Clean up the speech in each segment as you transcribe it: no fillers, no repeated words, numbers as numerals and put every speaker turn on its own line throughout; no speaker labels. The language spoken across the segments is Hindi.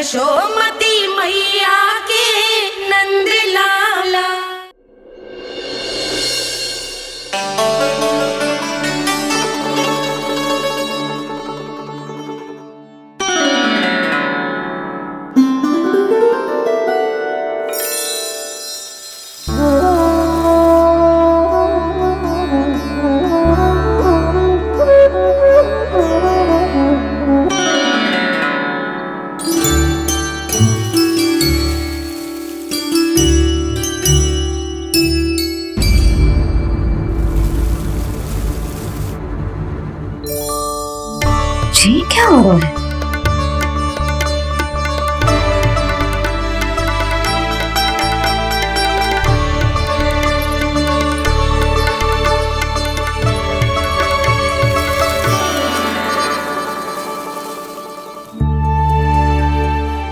यशोमती मैया के नंद लाला।
जी क्या हो रहा है?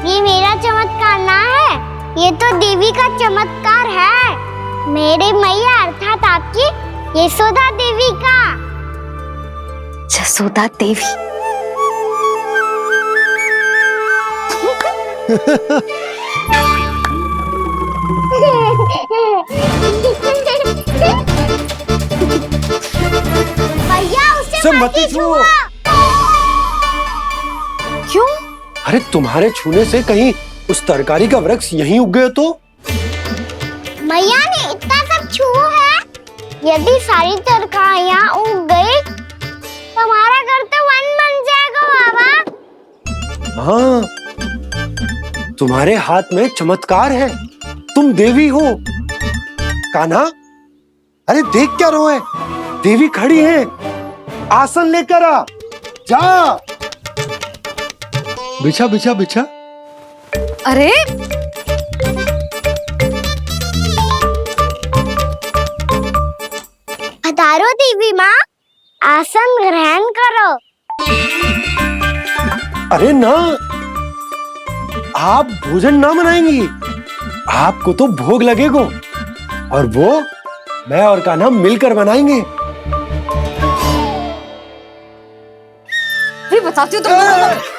ये मेरा चमत्कार ना है, ये तो देवी का चमत्कार है। मेरे मैया अर्थात आपकी यशोदा देवी का।
जसोदा देवी।
भैया उसे मत छुओ।
क्यों?
अरे तुम्हारे छूने से कहीं उस तरकारी का वृक्ष यहीं उग गए तो?
मैया ने इतना सब छुआ है, यदि सारी तरकारियां उग गई तो हमारा घर तो वन बन जाएगा बाबा।
हाँ, तुम्हारे हाथ में चमत्कार है, तुम देवी हो। कान्हा, अरे देख क्या रोए, देवी खड़ी है, आसन लेकर आ, जा। बिछा बिछा बिछा।
अरे
पधारो देवी माँ, आसन ग्रहण करो।
अरे ना, आप भोजन ना बनाएंगी, आपको तो भोग लगेगा और वो मैं और कान्हा मिलकर बनाएंगे।
भी बताती हूँ तुम।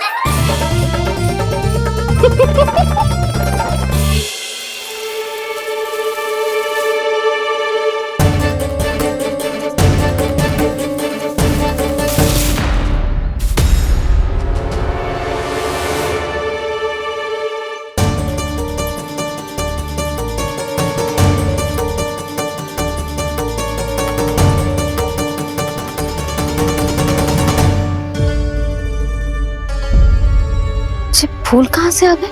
फूल कहाँ से आ गए?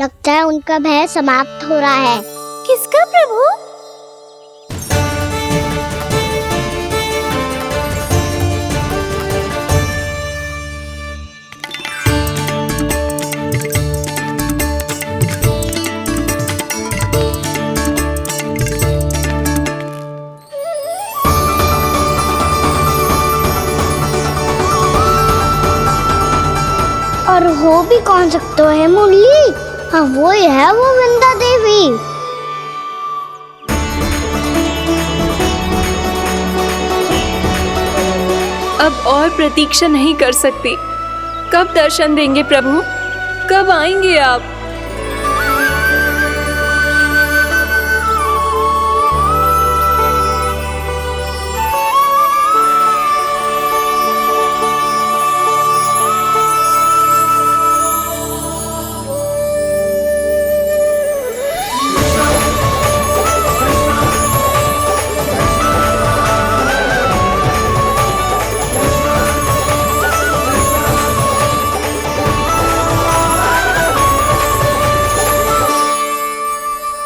लगता है उनका भय समाप्त हो रहा है। किसका प्रभु? और हो भी कौन सकता है मुरली? हाँ वो ही है, वो वृंदा देवी।
अब और प्रतीक्षा नहीं कर सकती। कब दर्शन देंगे प्रभु? कब आएंगे आप?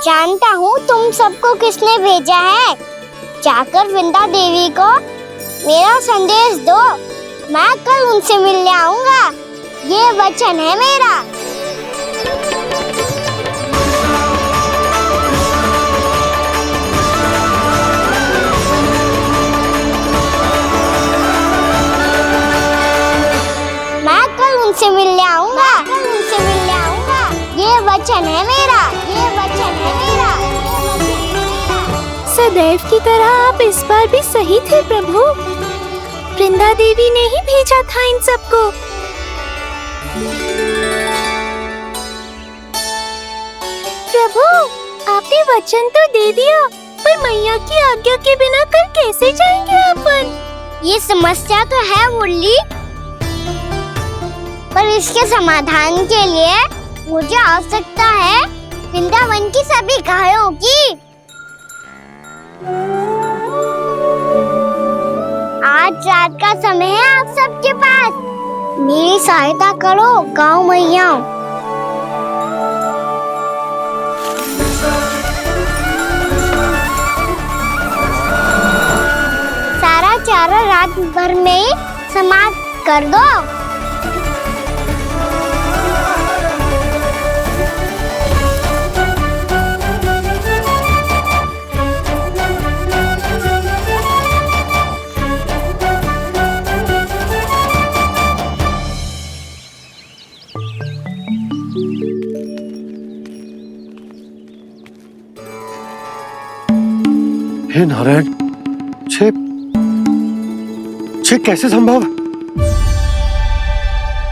जानता हूँ तुम सबको किसने भेजा है। जाकर वृंदा देवी को मेरा संदेश दो, मैं कल उनसे मिलने आऊंगा, ये वचन है मेरा। मैं कल उनसे मिलने आऊंगा, ये वचन है मेरा, ये वचन है मेरा।
सदैव की तरह आप इस बार भी सही थे प्रभु। वृंदा देवी ने ही भेजा था इन सबको। प्रभु, आपने वचन तो दे दिया, पर मैया की आज्ञा के बिना कल कैसे जाएंगे अपन?
ये समस्या तो है मुरली, पर इसके समाधान के लिए मुझे आवश्यकता है वृंदावन की सभी गायों की। आज रात का समय है आप सबके पास, मेरी सहायता करो गाँव मैया। सारा चारा रात भर में ही समाप्त कर दो।
हे नारायण, छे कैसे संभव?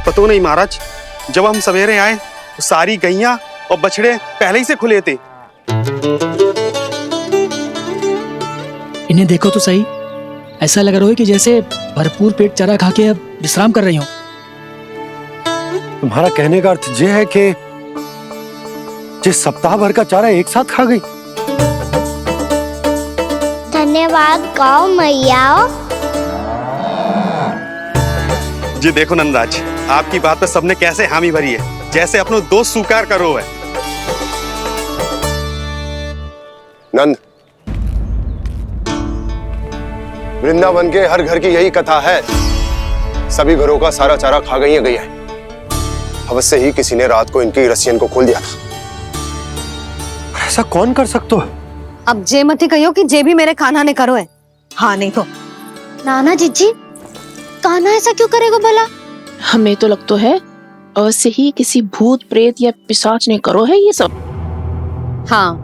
पता नहीं महाराज, जब हम सवेरे आए तो सारी गैया और बछड़े पहले ही से खुले थे।
इन्हें देखो तो सही, ऐसा लग रहा है कि जैसे भरपूर पेट चारा खा के अब विश्राम कर रही हो।
तुम्हारा कहने का अर्थ यह है कि जिस सप्ताह भर का चारा एक साथ खा गई।
धन्यवाद गाँव मैया।
जी देखो नंदराज, आपकी बात पे सबने कैसे हामी भरी है, जैसे अपनो दोस्त स्वीकार करो है।
नंद, वृंदावन के हर घर की यही कथा है, सभी घरों का सारा चारा खा गई है गैया। अवश्य ही किसी ने रात को इनकी रस्सियन को खोल दिया था।
ऐसा कौन कर सकते हो?
अब जे मत ही कहियो कि जे भी मेरे कान्हा ने करो है। हाँ नहीं तो नाना जीजी, कान्हा ऐसा क्यों करेगा भला?
हमें तो लगता है अवश्य ही किसी भूत प्रेत या पिशाच ने करो है ये सब।
हाँ,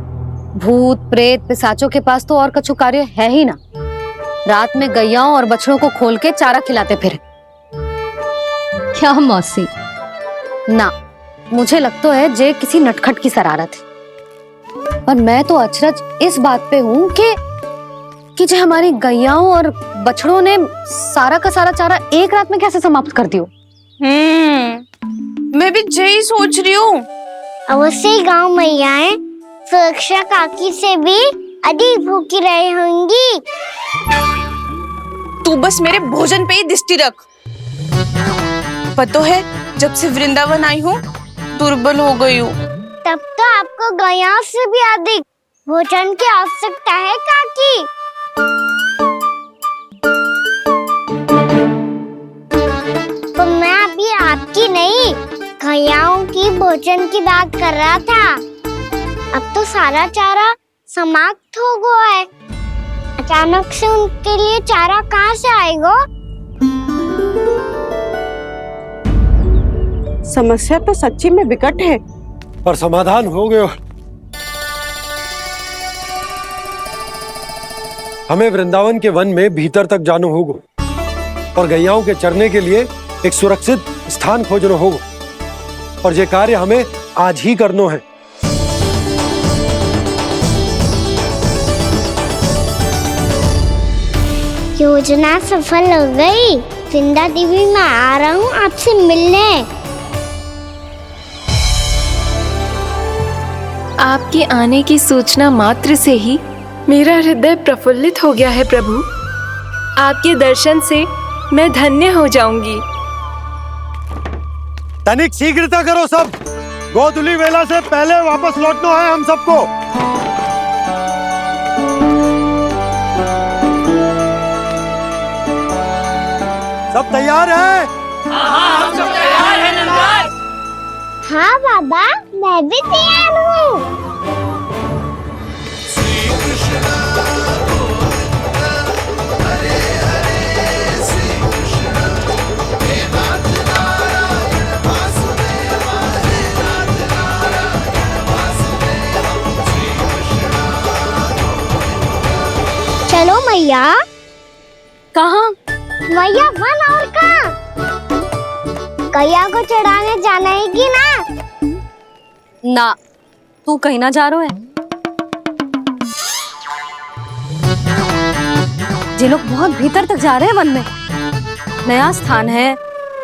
भूत प्रेत पिशाचों के पास तो और कछु कार्य है ही ना। रात में गैयाओं और बछड़ों को खोल के चारा खिलाते फिर। क्या मौसी? ना, मुझे लगता है जे किसी नटखट की शरारत है। पर मैं तो अचरज इस बात पे हूँ कि जो हमारी गैयाओं और बछड़ों ने सारा का सारा चारा एक रात में कैसे समाप्त कर दियो।
मैं भी यही सोच रही हूँ।
अवश्य ही गाँव मैयाएं सुरक्षा काकी से भी अधिक भूखी रही होंगी।
तू बस मेरे भोजन पे ही दृष्टि रख। पता है, जब से वृंदावन आई हूँ दुर्बल हो गई हूँ।
तब तो आपको गैयाओं से भी अधिक भोजन की आवश्यकता है काकी। तो मैं अभी आपकी नहीं, गैयाओं की भोजन की बात कर रहा था। अब तो सारा चारा समाप्त हो गया है, अचानक से उनके लिए चारा कहाँ से आएगा?
समस्या तो सच्ची में विकट है,
पर समाधान हो गयो। हमें वृंदावन के वन में भीतर तक जाना होगा और गैयाओं के चरने के लिए एक सुरक्षित स्थान खोजना होगा, और ये कार्य हमें आज ही करना है।
योजना सफल हो गई। वृंदा देवी, मैं आ रहा हूँ आपसे मिलने।
आपके आने की सूचना मात्र से ही मेरा हृदय प्रफुल्लित हो गया है प्रभु। आपके दर्शन से मैं धन्य हो जाऊंगी।
तनिक शीघ्रता करो सब, गोधूली वेला से पहले वापस लौटना है हम सबको। सब तैयार है?
हाँ, हम सब तैयार हैं नंदराज।
हाँ बाबा, मैं भी तैयार हूँ। चलो मैया।
कहाँ?
मैया वन और कहाँ? गैया को चढ़ाने जाना है कि ना?
ना, तू कहीं ना जा रहा है। ये लोग बहुत भीतर तक जा रहे हैं वन में। नया स्थान है,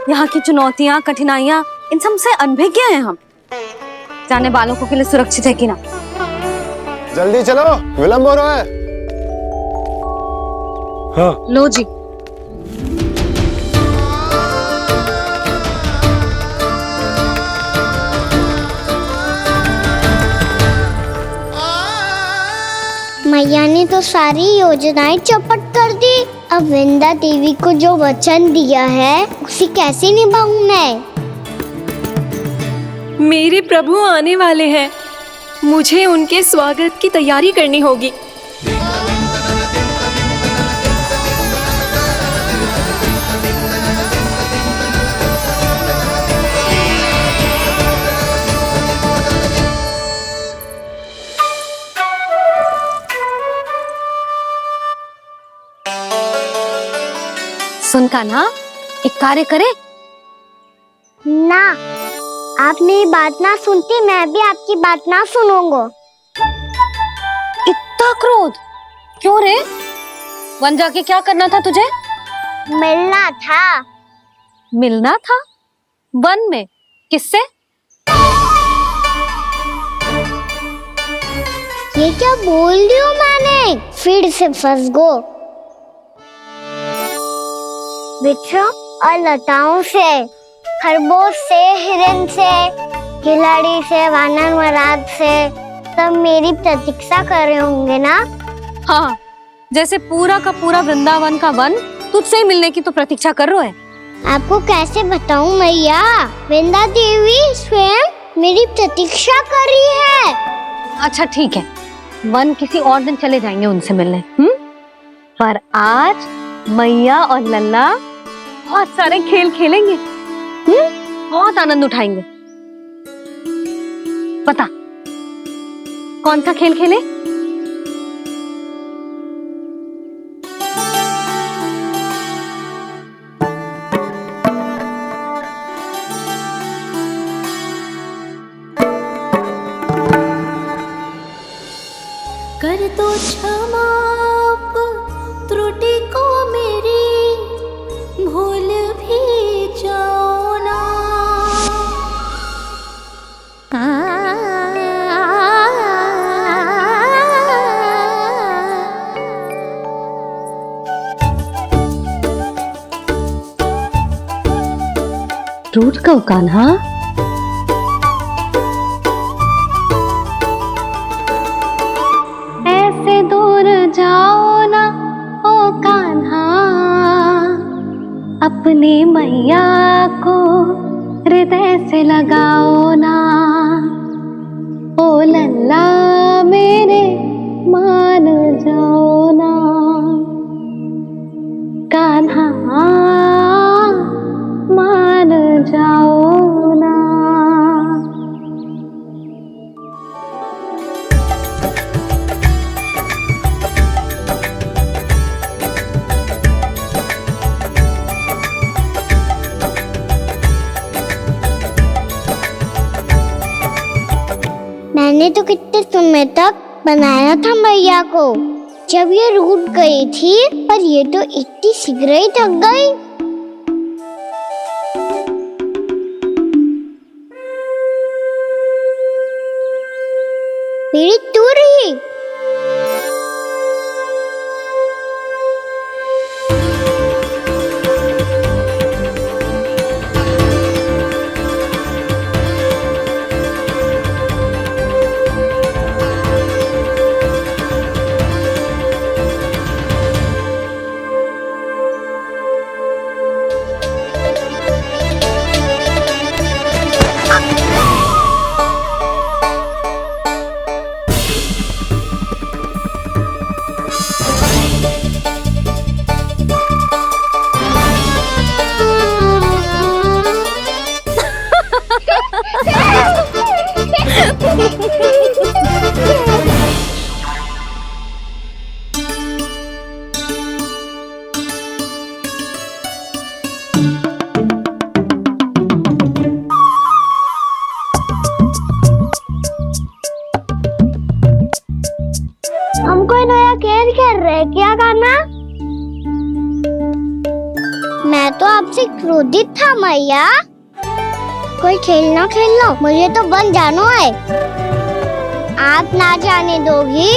यहाँ की चुनौतियां, कठिनाइयां, इन सब से अनभिज्ञ हैं हम। जाने वालों को के लिए सुरक्षित है कि ना।
जल्दी चलो, विलंब हो रहा है।
हाँ
लो जी।
मैया ने तो सारी योजनाएं चौपट कर दी। अब वृंदा देवी को जो वचन दिया है उसे कैसे निभाऊं मैं?
मेरे प्रभु आने वाले हैं, मुझे उनके स्वागत की तैयारी करनी होगी।
सुन कान्हा, एक कार्य करे
ना, आप मेरी बात ना सुनती, मैं भी आपकी बात ना सुनूंगा।
इतना क्रोध क्यों रे? वन जाके क्या करना था तुझे?
मिलना था।
मिलना था? वन में? किससे?
ये क्या बोल रही हूँ मैंने? फिर से फंस गो। वृक्षों और लताओं से, खरगोश से, हिरन से, खिलाड़ी से, वानर महाराज से, सब मेरी प्रतीक्षा कर रहे होंगे ना?
हाँ, जैसे पूरा का पूरा वृंदावन का वन तुझसे ही मिलने की तो प्रतीक्षा कर रहा है।
आपको कैसे बताऊं मैया? वृंदा देवी स्वयं मेरी प्रतीक्षा कर रही है।
अच्छा ठीक है, वन किसी और दिन चले जाएंगे उनसे मिलने। पर आज मैया और लल्ला बहुत सारे खेल खेलेंगे। बहुत आनंद उठाएंगे। पता कौन सा खेल खेले?
कर दो क्षमा त्रुटि को मेरी, भूल भी जाओ ना।
टूट गओ कान्हा? ऐसे दूर जाओ ना ओ कान्हा, अपनी मैया को हृदय से लगाओ ना। ओ लल्ला मेरे मान जाओ ना, कान्हा मान जाओ ना।
मैंने तो कितने समय तक बनाया था मैया को, जब ये रूठ गई थी, पर ये तो इतनी शीघ्र ही थक गई। मेरी दूर ही। कान्हा? मैं तो आपसे क्रोधित था मैया। कोई खेलना खेल लो, मुझे तो वन जाना है। आप ना जाने दोगी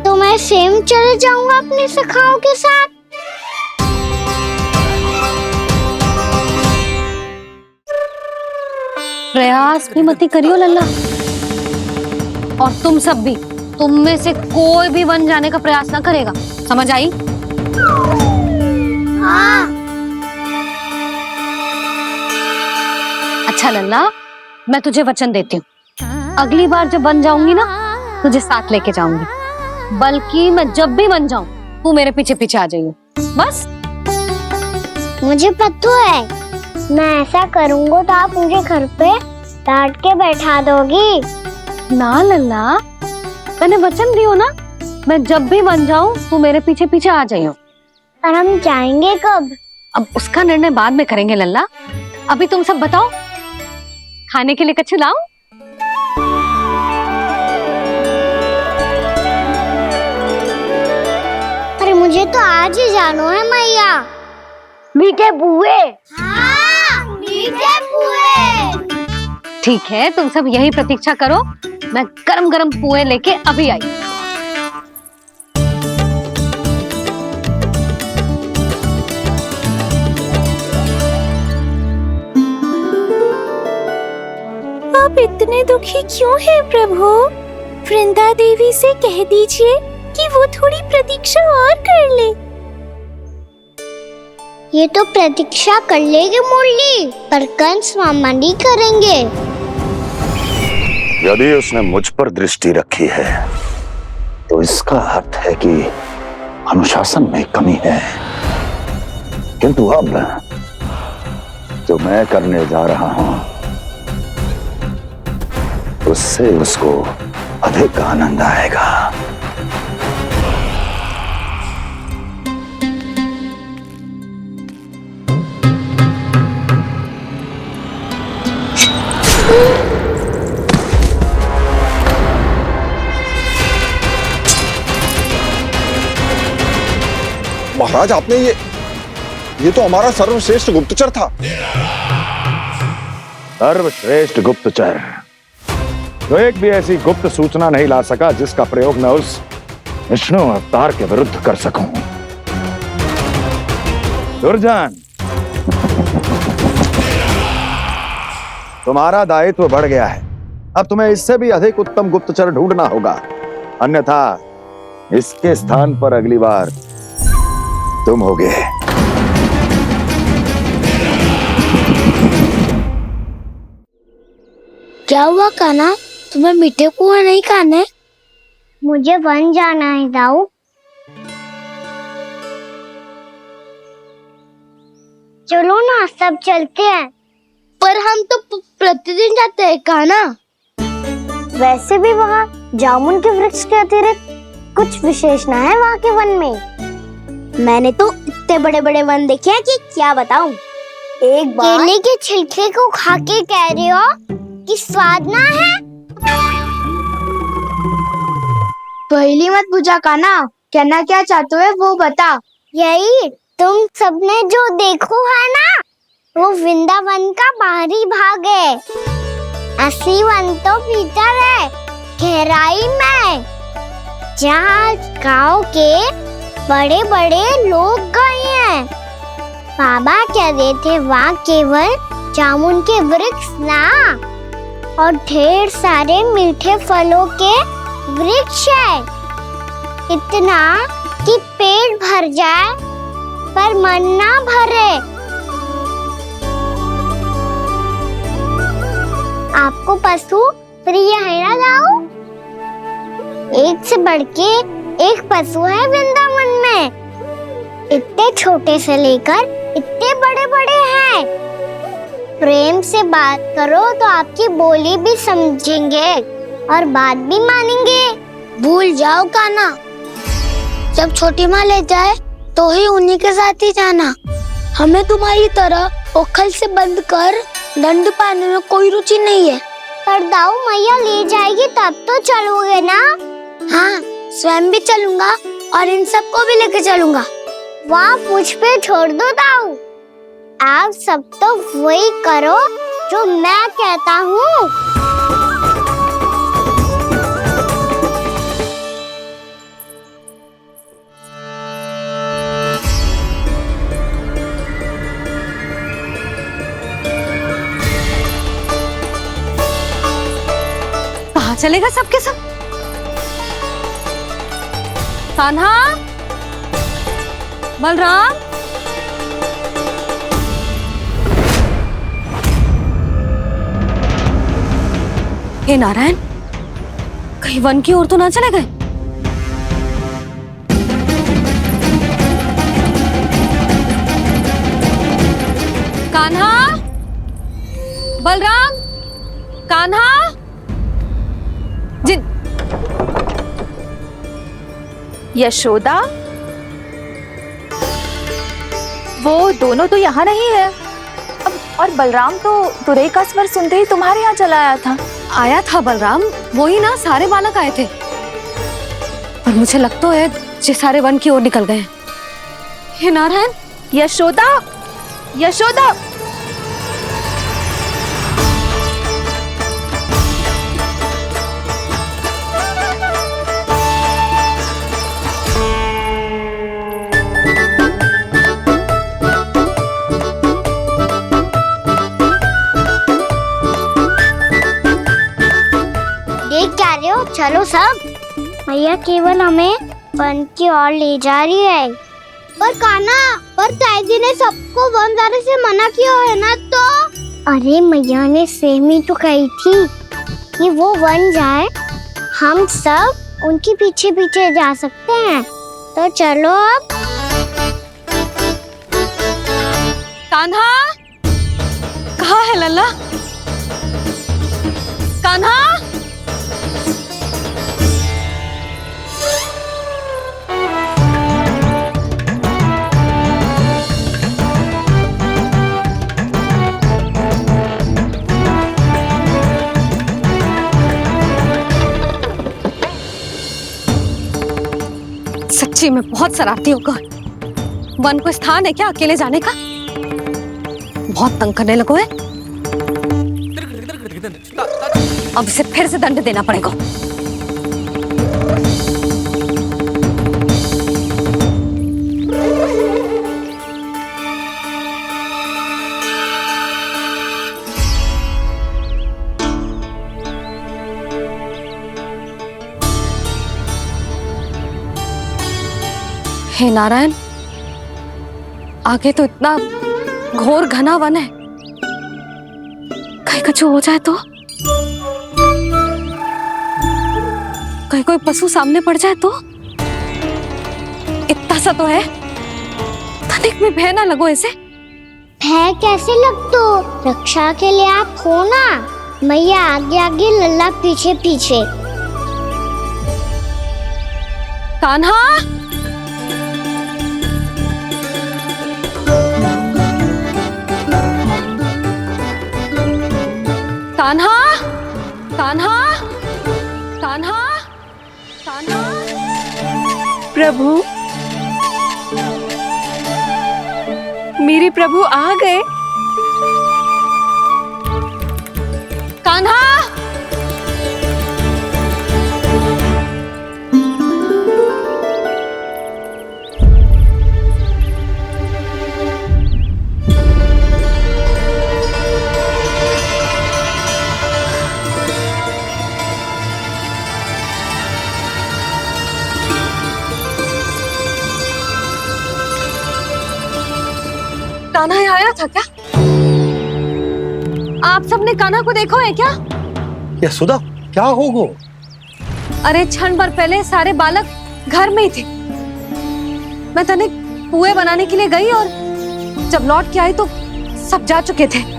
तो मैं स्वयं चले जाऊंगा अपने सखाओं के साथ।
प्रयास भी मत करियो लल्ला। और तुम सब भी, तुम में से कोई भी वन जाने का प्रयास ना करेगा, समझ आई?
हाँ।
अच्छा लल्ला, मैं तुझे वचन देती हूँ, अगली बार जब वन जाऊंगी ना तुझे साथ लेके जाऊंगी। बल्कि मैं जब भी वन जाऊं तू मेरे पीछे पीछे आ जाइए बस।
मुझे पता है, मैं ऐसा करूंगा तो आप मुझे घर पे डांट के बैठा दोगी।
ना लल्ला, मैंने वचन दियो ना, मैं जब भी वन जाऊं तू मेरे पीछे पीछे आ जाइयो।
और हम जाएंगे कब?
अब उसका निर्णय बाद में करेंगे लल्ला। अभी तुम सब बताओ, खाने के लिए कुछ लाऊं?
अरे मुझे तो आज ही जाना है मैया। मीठे बुए। हाँ, मीठे बुए।
ठीक है, तुम सब यही प्रतीक्षा करो, मैं गरम गरम पुए लेके अभी आई।
आप इतने दुखी क्यों हैं प्रभु? वृंदा देवी से कह दीजिए कि वो थोड़ी प्रतीक्षा और कर ले।
ये तो प्रतीक्षा कर लेगी मुरली, पर कंस मामा नहीं करेंगे।
यदि उसने मुझ पर दृष्टि रखी है तो इसका अर्थ है कि अनुशासन में कमी है। किंतु अब जो मैं करने जा रहा हूं उससे उसको अधिक आनंद आएगा।
महाराज, आपने ये तो हमारा सर्वश्रेष्ठ गुप्तचर था।
सर्वश्रेष्ठ गुप्तचर तो एक भी ऐसी गुप्त सूचना नहीं ला सका जिसका प्रयोग मैं उस विष्णु अवतार के विरुद्ध कर सकूं। दुर्जन, तुम्हारा दायित्व बढ़ गया है। अब तुम्हें इससे भी अधिक उत्तम गुप्तचर ढूंढना होगा, अन्यथा इसके स्थान पर अगली बार तुम होगे।
क्या हुआ कान्हा, तुम्हें मीठे पुआ नहीं खाने? मुझे वन जाना है दाऊ। चलो ना, सब चलते हैं। पर हम तो प्रतिदिन जाते हैं कान्हा। वैसे भी वहाँ जामुन के वृक्ष के अतिरिक्त कुछ विशेष ना है वहाँ के वन में। मैंने तो इतने बड़े बड़े वन देखे हैं कि क्या बताऊं। एक बार केले के छिलके को खा के कह रहे हो कि स्वाद ना है? पहली मत पूछा कान्हा, कहना क्या चाहते हो वो बता। यही तुम सबने जो देखो है ना, वो वृंदावन का बाहरी भाग है। असली वन तो भीतर है, गहराई में, जहाँ गाँव के बड़े बड़े लोग गए हैं। बाबा कह रहे थे वहाँ केवल जामुन के वृक्ष ना, और ढेर सारे मीठे फलों के वृक्ष है। इतना कि पेट भर जाए पर मन ना भरे। आपको पशु प्रिय है ना दाऊ? एक से बढ़ के एक पशु है वृंदावन में। इतने छोटे से लेकर इतने बड़े बड़े हैं। प्रेम से बात करो तो आपकी बोली भी समझेंगे और बात भी मानेंगे। भूल जाओ कान्हा, जब छोटी माँ ले जाए तो ही उन्हीं के साथ ही जाना। हमें तुम्हारी तरह ओखल से बंद कर दंड पाने में कोई रुचि नहीं है। पर दाऊ मैया ले जाएगी तब तो चलोगे ना? हाँ, स्वयं भी चलूंगा और इन सबको भी लेके चलूंगा। वहाँ मुझ पे छोड़ दो ताऊ। आप सब तो वही करो जो मैं कहता हूँ।
कहाँ चलेगा सबके सब? कान्हा, बलराम, हे नारायण, कहीं वन की ओर तो ना चले गए? कान्हा, बलराम, कान्हा, जिन
यशोदा, वो दोनों तो यहाँ नहीं है। और बलराम तो तुरई का स्वर सुनते ही तुम्हारे यहाँ चला आया था।
आया था बलराम, वही ना सारे बालक आए थे। पर मुझे लगता है ये सारे वन की ओर निकल गए। हे नारायण,
यशोदा, यशोदा,
चलो सब, मैया केवल हमें वन की ओर ले जा रही है। पर कान्हा, पर ताई जी ने सबको वन जाने से मना किया है ना। तो अरे मैया ने सेम ही तो कही थी कि वो वन जाए, हम सब उनके पीछे पीछे जा सकते हैं। तो चलो अब।
कान्हा, कहाँ है लल्ला? कान्हा, सच्ची में बहुत शरारती होगा। वन को स्थान है क्या अकेले जाने का? बहुत तंग करने लगो है। अब इसे फिर से दंड देना पड़ेगा। हे नारायण, आगे तो इतना घोर घना वन है, कहीं कुछ हो जाए तो? कहीं कोई पशु सामने पड़ जाए तो? इतना सा तो है, तनिक में भय ना लगो इसे।
भय कैसे लग तो? रक्षा के लिए आप हो ना। मैया आगे आगे, लल्ला पीछे पीछे।
कान्हा, कान्हा, कान्हा, कान्हा, कान्हा।
प्रभु, मेरे प्रभु आ गए।
कान्हा, कान्हा यहाँ आया था क्या? आप सबने कान्हा को देखो है क्या?
यशोदा, क्या हो गो?
अरे क्षण भर पहले सारे बालक घर में ही थे। मैं तनिक पुए बनाने के लिए गई और जब लौट के आई तो सब जा चुके थे।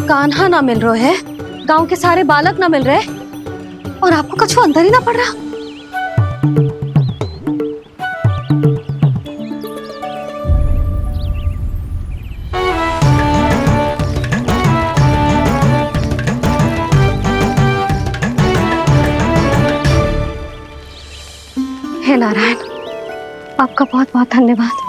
कान्हा ना मिल रहा है, गांव के सारे बालक ना मिल रहे, और आपको कछु अंदर ही ना पड़ रहा। नारायण, आपका बहुत बहुत धन्यवाद।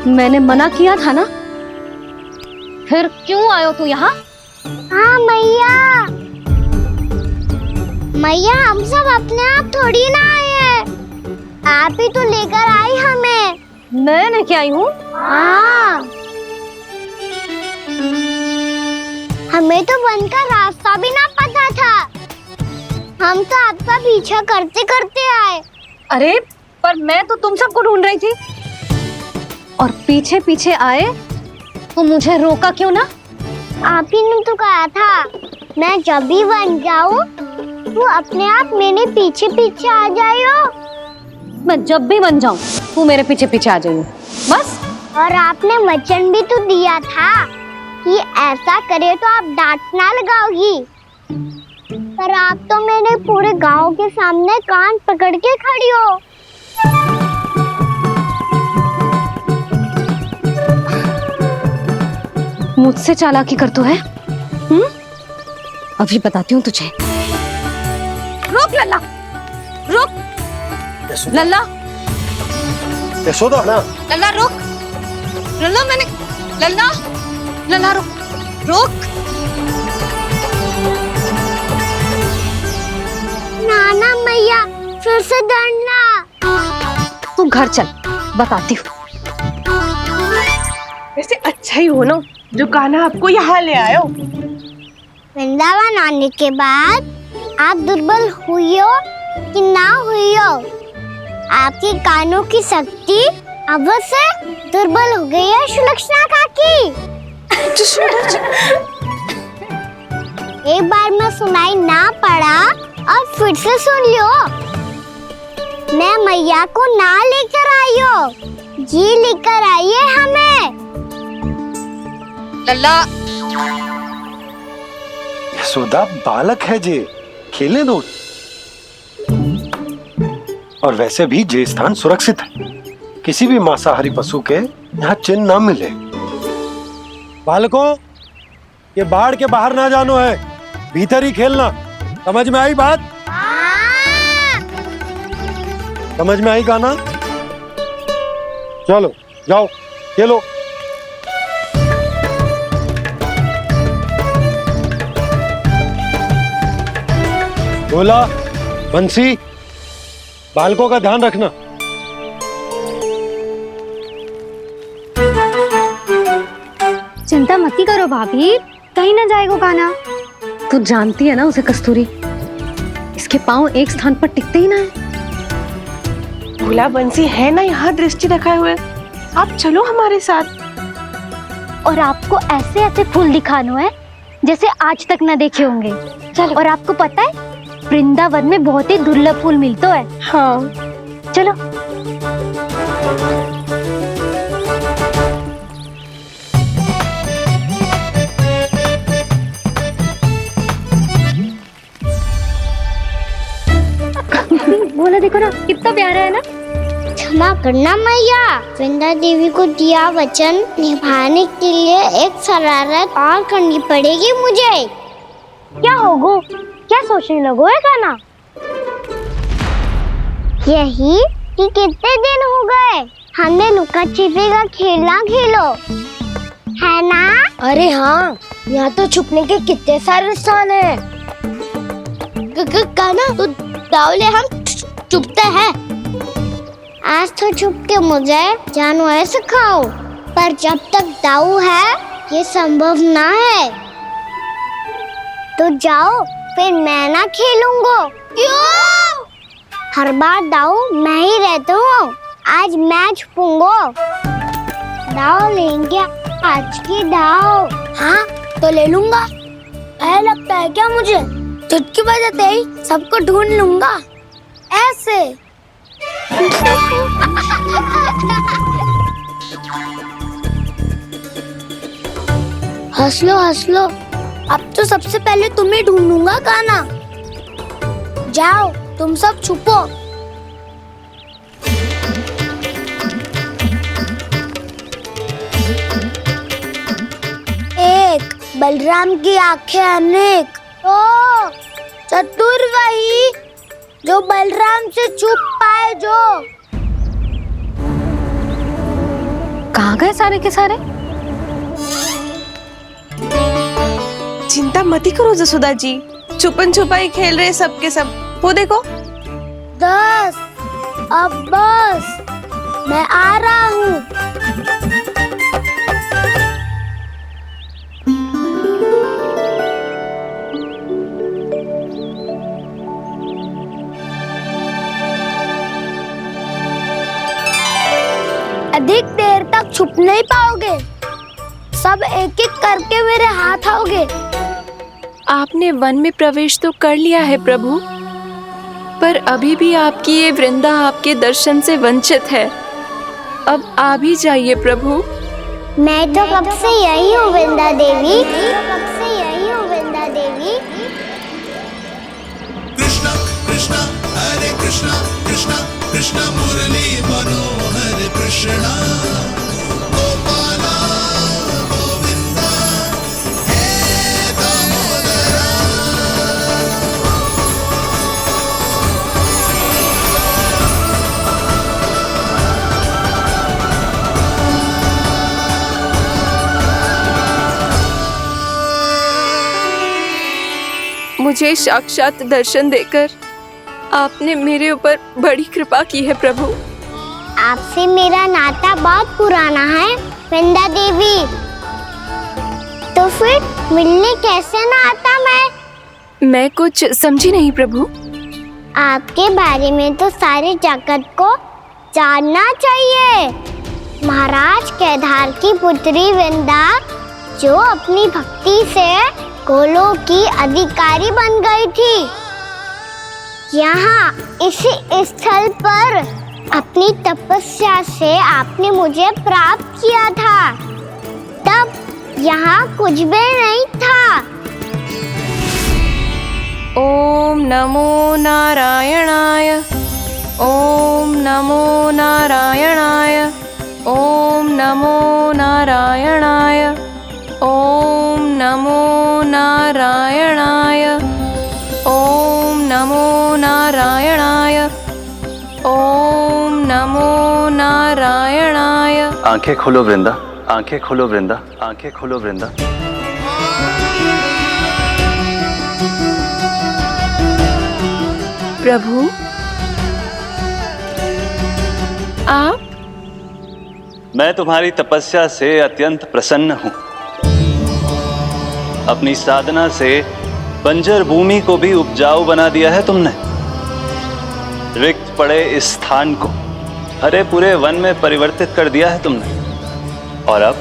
मैंने मना किया था ना, फिर क्यों आयो तू यहाँ?
हाँ मैया, मैया हम सब अपने आप थोड़ी ना आए हैं, आप ही तो लेकर आई हमें।
मैं लेके आई हूँ?
हाँ, हमें तो वन का रास्ता भी ना पता था, हम तो आपका पीछा करते करते आए।
अरे पर मैं तो तुम सबको ढूंढ रही थी, और पीछे पीछे आए तो मुझे रोका क्यों ना?
आप ही ने तो कहा था मैं जब भी बन जाऊं तू अपने आप मेरे पीछे पीछे आ जाइयो।
मैं जब भी बन जाऊं तू मेरे पीछे पीछे आ जाइयो, बस।
और आपने वचन भी तो दिया था कि ऐसा करे तो आप डांट ना लगाओगी, पर आप तो मेरे पूरे गांव के सामने कान पकड़ के खड़ी हो।
मुझसे चालाकी कर तो है? अभी बताती हूँ तुझे। रुक लल्ला, रुक लल्ला,
यशोदा ना,
लल्ला रुक, लल्ला मैंने, लल्ला, लल्ला रुक, रुक।
नाना मैया फिर से डरना।
तू घर चल, बताती हूँ।
वैसे अच्छा ही हो ना जो कान्हा आपको यहाँ ले आयो।
वृंदावन आने के बाद आप दुर्बल हुई हो कि ना हुई हो, आपके कानों की शक्ति अब से दुर्बल हो गई है सुलक्षणा काकी। एक बार में सुनाई ना पड़ा और फिर से सुन लो। मैं मैया को ना लेकर आई हो, जी लेकर आई है हमें।
लल्ला,
यशोदा बालक है जे, खेले दो। और वैसे भी जे स्थान सुरक्षित है, किसी भी मांसाहारी पशु के यहाँ चिन्ह ना मिले। बालकों, ये बाढ़ के बाहर ना जानो है, भीतर ही खेलना। समझ में आई बात? समझ में आई कान्हा? चलो जाओ खेलो। बोला बंसी, बालकों का ध्यान रखना।
चिंता मत करो भाभी, कहीं ना जाएगा कान्हा। तू जानती है ना उसे कस्तूरी, इसके पांव एक स्थान पर टिकते ही ना है।
भोला बंसी है ना यहाँ दृष्टि रखाए हुए, आप चलो हमारे साथ।
और आपको ऐसे ऐसे फूल दिखानो है जैसे आज तक न देखे होंगे। चलो। और आपको पता है वृंदावन में बहुत ही दुर्लभ फूल मिलते हैं।
हाँ
चलो।
बोला देखो ना कितना प्यारा है ना।
क्षमा करना मैया, वृंदा देवी को दिया वचन निभाने के लिए एक शरारत और करनी पड़ेगी मुझे। क्या होगो, क्या सोचने लगो है कान्हा? यही कि कितने दिन हो गए हमने लुका छिपी का खेलना खेलो, है ना? अरे हाँ, यहाँ तो छुपने के कितने सारे स्थान है। कान्हा तो दावले हम छुपते हैं। आज तो छुप के मुझे जानवर सिखाओ, पर जब तक दाऊ है ये संभव ना है। तो जाओ, फिर मैं ना खेलूंगा। क्यों? हर बार दाऊ मैं ही रहता हूँ, आज मैं छुपूंगा। दाऊ लेंगे आज की दाऊ। हाँ तो ले लूंगा। ऐसा लगता है क्या मुझे? चुटकी बजाते ही सबको ढूंढ लूंगा ऐसे। हंस लो, अब तो सबसे पहले तुम्हें ढूंढूंगा कान्हा। जाओ तुम सब छुपो। बलराम की आंखें अनेक। ओ चतुर वही जो बलराम से छुप पाए। जो
कहाँ गए सारे के सारे?
चिंता मत करो जसोदा जी, छुपन छुपाई खेल रहे सबके सब। वो देखो
10 अब बस, मैं आ रहा हूँ। अधिक देर तक छुप नहीं पाओगे, सब एक एक करके मेरे हाथ आओगे।
आपने वन में प्रवेश तो कर लिया है प्रभु, पर अभी भी आपकी ये वृंदा आपके दर्शन से वंचित है। अब आ भी जाइए प्रभु।
मैं तो कब से यही हूँ वृंदा देवी, कब से यही हूँ वृंदा देवी।
कृष्णा कृष्णा हरे कृष्णा कृष्णा कृष्णा मुरली मनोहर कृष्णा गोपाला गोविंदा हे दामोदरा।
मुझे साक्षात दर्शन देकर आपने मेरे ऊपर बड़ी कृपा की है प्रभु।
आपसे मेरा नाता बहुत पुराना है वृंदा देवी, तो फिर मिलने कैसे ना आता मैं
कुछ समझी नहीं प्रभु।
आपके बारे में तो सारे जगत को जानना चाहिए। महाराज केदार की पुत्री वृंदा जो अपनी भक्ति से गोलों की अधिकारी बन गई थी, यहाँ इसी स्थल पर अपनी तपस्या से आपने मुझे प्राप्त किया था। तब यहाँ कुछ भी नहीं था।
ओम नमो नारायणाय, ओम नमो नारायणाय, ओम नमो नारायणाय, ओम नमो नारायणाय, ओम नमो नारायणाय, ओम नमो नारायणाय।
आंखें खोलो वृंदा, आंखें खोलो वृंदा, आंखें खोलो वृंदा।
प्रभु आप?
मैं तुम्हारी तपस्या से अत्यंत प्रसन्न हूं। अपनी साधना से बंजर भूमि को भी उपजाऊ बना दिया है तुमने। रिक्त पड़े इस स्थान को हरे पूरे वन में परिवर्तित कर दिया है तुमने, और अब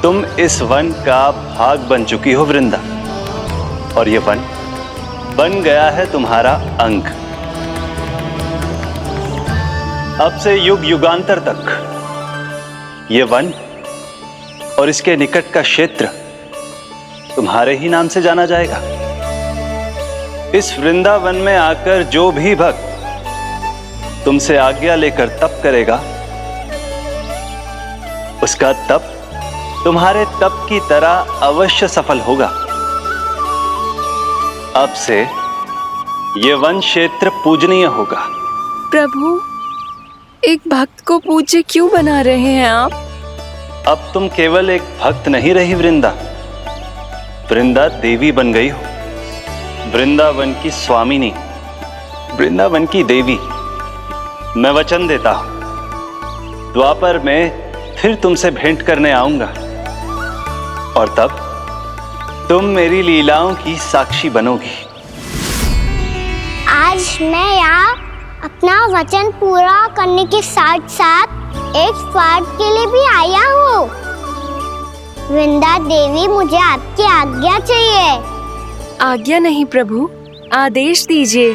तुम इस वन का भाग बन चुकी हो वृंदा, और ये वन बन गया है तुम्हारा अंग। अब से युग युगांतर तक ये वन और इसके निकट का क्षेत्र तुम्हारे ही नाम से जाना जाएगा। इस वृंदावन में आकर जो भी भक्त तुमसे आज्ञा लेकर तप करेगा, उसका तप तुम्हारे तप की तरह अवश्य सफल होगा। अब से ये वन क्षेत्र पूजनीय होगा।
प्रभु एक भक्त को पूज्य क्यों बना रहे हैं आप?
अब तुम केवल एक भक्त नहीं रही वृंदा, वृंदा देवी बन गई हो। वृंदावन की स्वामिनी, वृंदावन की देवी। मैं वचन देता हूं, द्वापर में फिर तुमसे भेंट करने आऊंगा, और तब तुम मेरी लीलाओं की साक्षी बनोगी।
आज मैं यहाँ अपना वचन पूरा करने के साथ साथ एक स्वार्थ के लिए भी आया हूँ। वृंदा देवी, मुझे आपकी आज्ञा चाहिए।
आज्ञा नहीं प्रभु, आदेश दीजिए।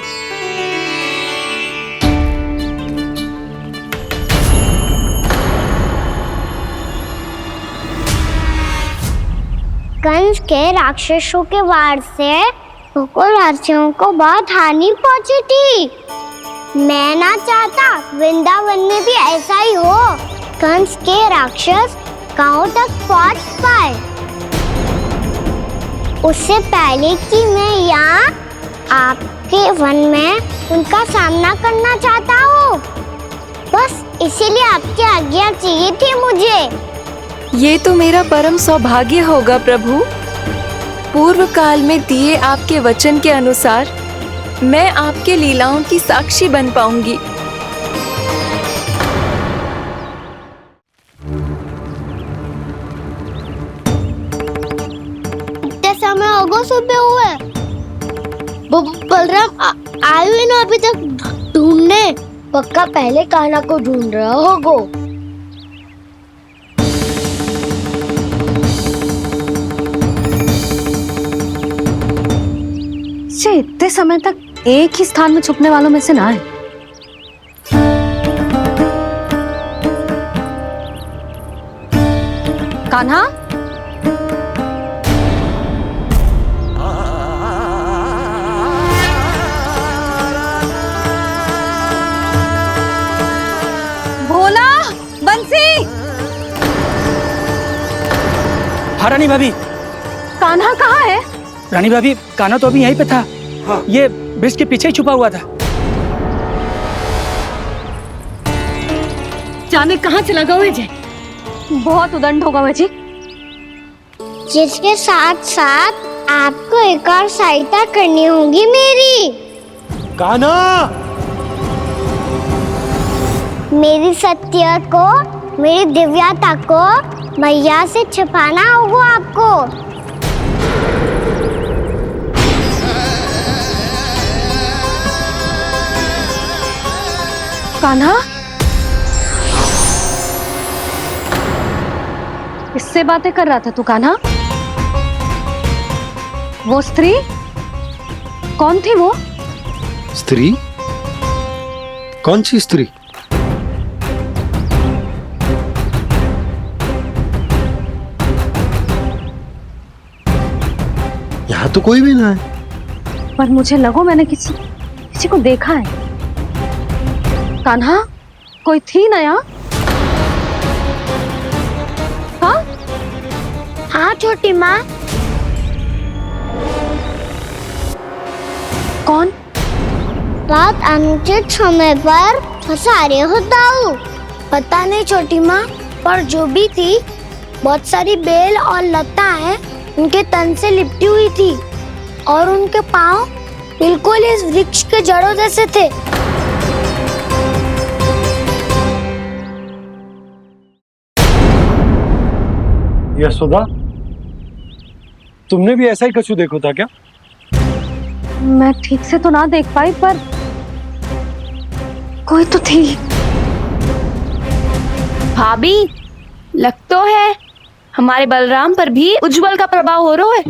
कंस के राक्षसों के वार से गोकुलवासियों को बहुत हानि पहुंची थी। मैं ना चाहता वृंदावन में भी ऐसा ही हो। कंस के राक्षस गांव तक पहुंच पाए। उससे पहले कि मैं यहाँ आपके वन में उनका सामना करना चाहता हूँ। बस इसीलिए आपकी आज्ञा चाहिए थी मुझे।
ये तो मेरा परम सौभाग्य होगा प्रभु। पूर्व काल में दिए आपके वचन के अनुसार मैं आपके लीलाओं की साक्षी बन पाऊंगी।
इतने समय होगा सुबह हुए। बलराम आए हुए ना अभी तक ढूंढने। पक्का पहले कान्हा को ढूंढ रहा होगा।
इतने समय तक एक ही स्थान में छुपने वालों में से ना है। कान्हा, भोला, बंसी।
हाँ रानी भाभी।
कान्हा कहाँ है?
रानी भाभी, कान्हा तो अभी यहीं पे था। हाँ। ये ब्रिज के पीछे ही छुपा हुआ था।
जाने कहाँ चला गया वह जी? बहुत उदंड होगा वह जी।
जिसके साथ साथ आपको एक और सहायता करनी होगी मेरी।
कान्हा,
मेरी सत्य को, मेरी दिव्यता को मैया से छिपाना होगा आपको।
कान्हा, किससे बातें कर रहा था तू कान्हा? वो स्त्री कौन थी? वो
स्त्री? कौन सी स्त्री? यहाँ तो कोई भी ना है।
पर मुझे लगो मैंने किसी को देखा है। कान्हा, कोई थी ना यहाँ? हाँ?
हाँ छोटी माँ।
कौन?
रात अनुचित समय पर फंसारे होता हूँ। पता नहीं छोटी माँ, पर जो भी थी बहुत सारी बेल और लताएं उनके तन से लिपटी हुई थी और उनके पाँव बिल्कुल इस वृक्ष के जड़ों जैसे थे।
यशोदा, तुमने भी ऐसा ही कछु देखो था क्या?
मैं ठीक से तो ना देख पाई, पर कोई तो थी।
भाभी, लग तो है हमारे बलराम पर भी उज्जवल का प्रभाव हो रहा है।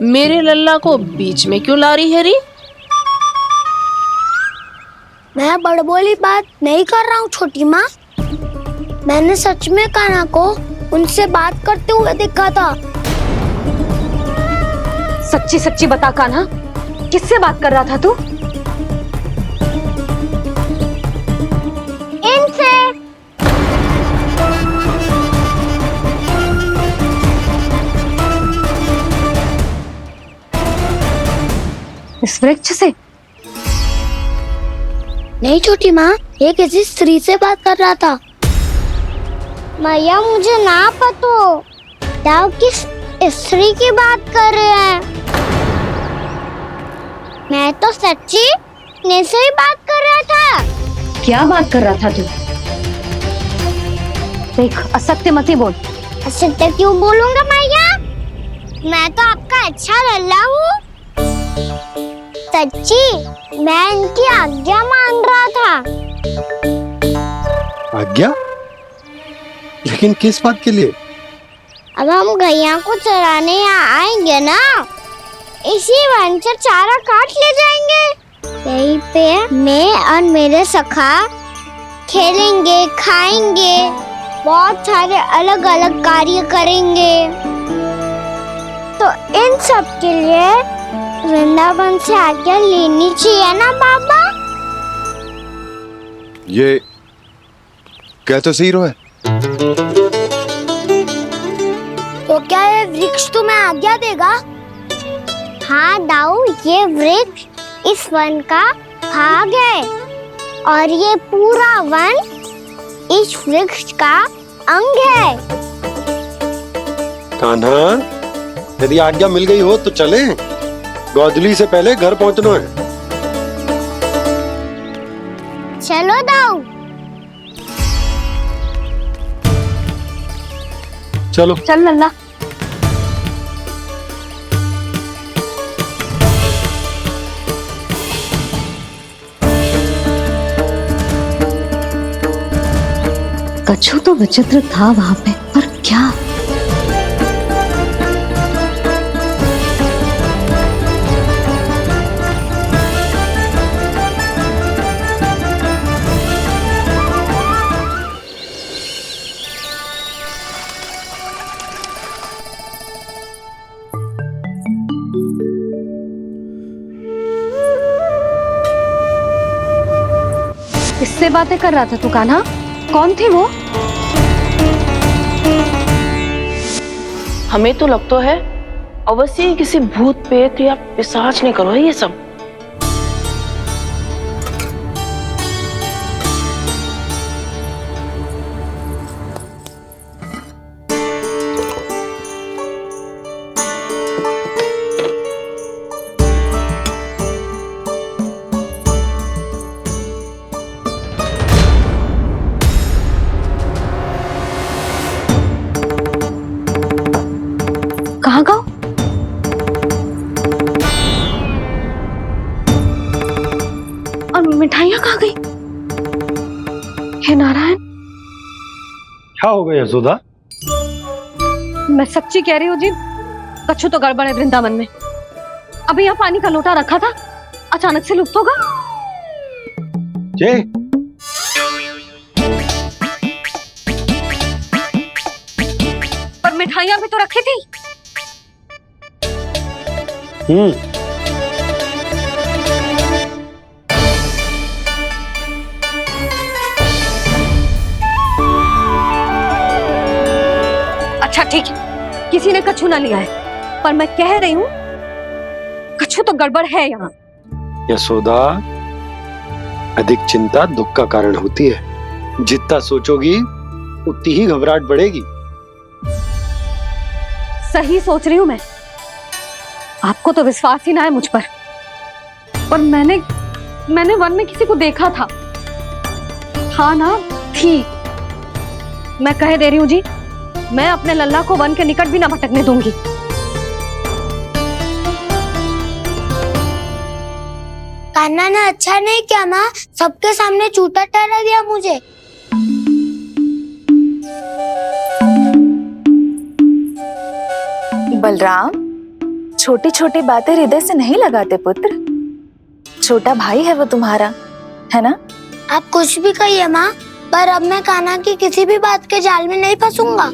मेरे लल्ला को बीच में क्यों ला रही है री?
मैं बड़बोली बात नहीं कर रहा हूँ छोटी माँ। मैंने सच में कान्हा को उनसे बात करते हुए देखा था।
सच्ची सच्ची बता कान्हा, किससे बात कर रहा था तू?
इनसे।
इस वृक्ष से?
नहीं छोटी माँ, ये किसी स्त्री से बात कर रहा था। मैया मुझे ना पता आप किस स्त्री की बात कर रहे हैं। मैं तो सच्ची ने से ही बात कर रहा था।
क्या बात कर रहा था तू? देख, असत्य मत ही बोल।
असत्य क्यों बोलूंगा मैया? मैं तो आपका अच्छा लल्ला हूँ। सच्ची मैं इनकी आज्ञा मान रहा था।
आज्ञा? लेकिन किस बात के लिए?
अब हम गैया को चराने यहाँ आएंगे ना, इसी वन से चारा काट ले जाएंगे। यहीं पे मैं और मेरे सखा खेलेंगे, खाएंगे, बहुत सारे अलग अलग कार्य करेंगे। तो इन सब के लिए वृंदावन से आज्ञा लेनी चाहिए ना बाबा?
ये क्या तो सही रो है।
तो क्या ये वृक्ष तुम्हें आज्ञा देगा हाँ दाऊ, ये वृक्ष इस वन का भाग है और ये पूरा वन इस वृक्ष का अंग है।
कान्हा, यदि आज्ञा मिल गई हो तो चले, गोधूली से पहले घर पहुंचना है।
चलो दाऊ।
चलो
चल लल्ला। कछु तो विचित्र था वहां पे, पर क्या? किससे बातें कर रहा था तू कान्हा? कौन थी वो?
हमें तो लगता है अवश्य ही किसी भूत प्रेत या पिशाच ने करो है ये सब।
कहाँ गाँव? और मिठाइयाँ कहाँ गई? हे नारायण,
क्या हो गया यशोदा?
मैं सच्ची कह रही हूँ जी, कछु तो गड़बड़ है वृंदावन में। अभी यहाँ पानी का लोटा रखा था, अचानक से लुप्त होगा।
जे
पर मिठाइयाँ भी तो रखी थी। अच्छा ठीक है, किसी ने कछु ना लिया है, पर मैं कह रही हूँ कछु तो गड़बड़ है यहाँ।
यशोदा, अधिक चिंता दुख का कारण होती है। जितना सोचोगी उतनी ही घबराहट बढ़ेगी।
सही सोच रही हूँ मैं। आपको तो विश्वास ही ना है मुझ पर मैंने वन में किसी को देखा था। हाँ ना, थी। मैं कह दे रही हूँ जी, मैं अपने लल्ला को वन के निकट भी ना भटकने दूंगी।
कान्हा ने अच्छा नहीं किया माँ, सबके सामने झूठा ठहरा दिया मुझे।
बलराम, छोटी छोटी बातें हृदय से नहीं लगाते पुत्र। छोटा भाई है वो तुम्हारा, है ना?
आप कुछ भी कहिए माँ, पर अब मैं कान्हा की किसी भी बात के जाल में नहीं फंसूंगा।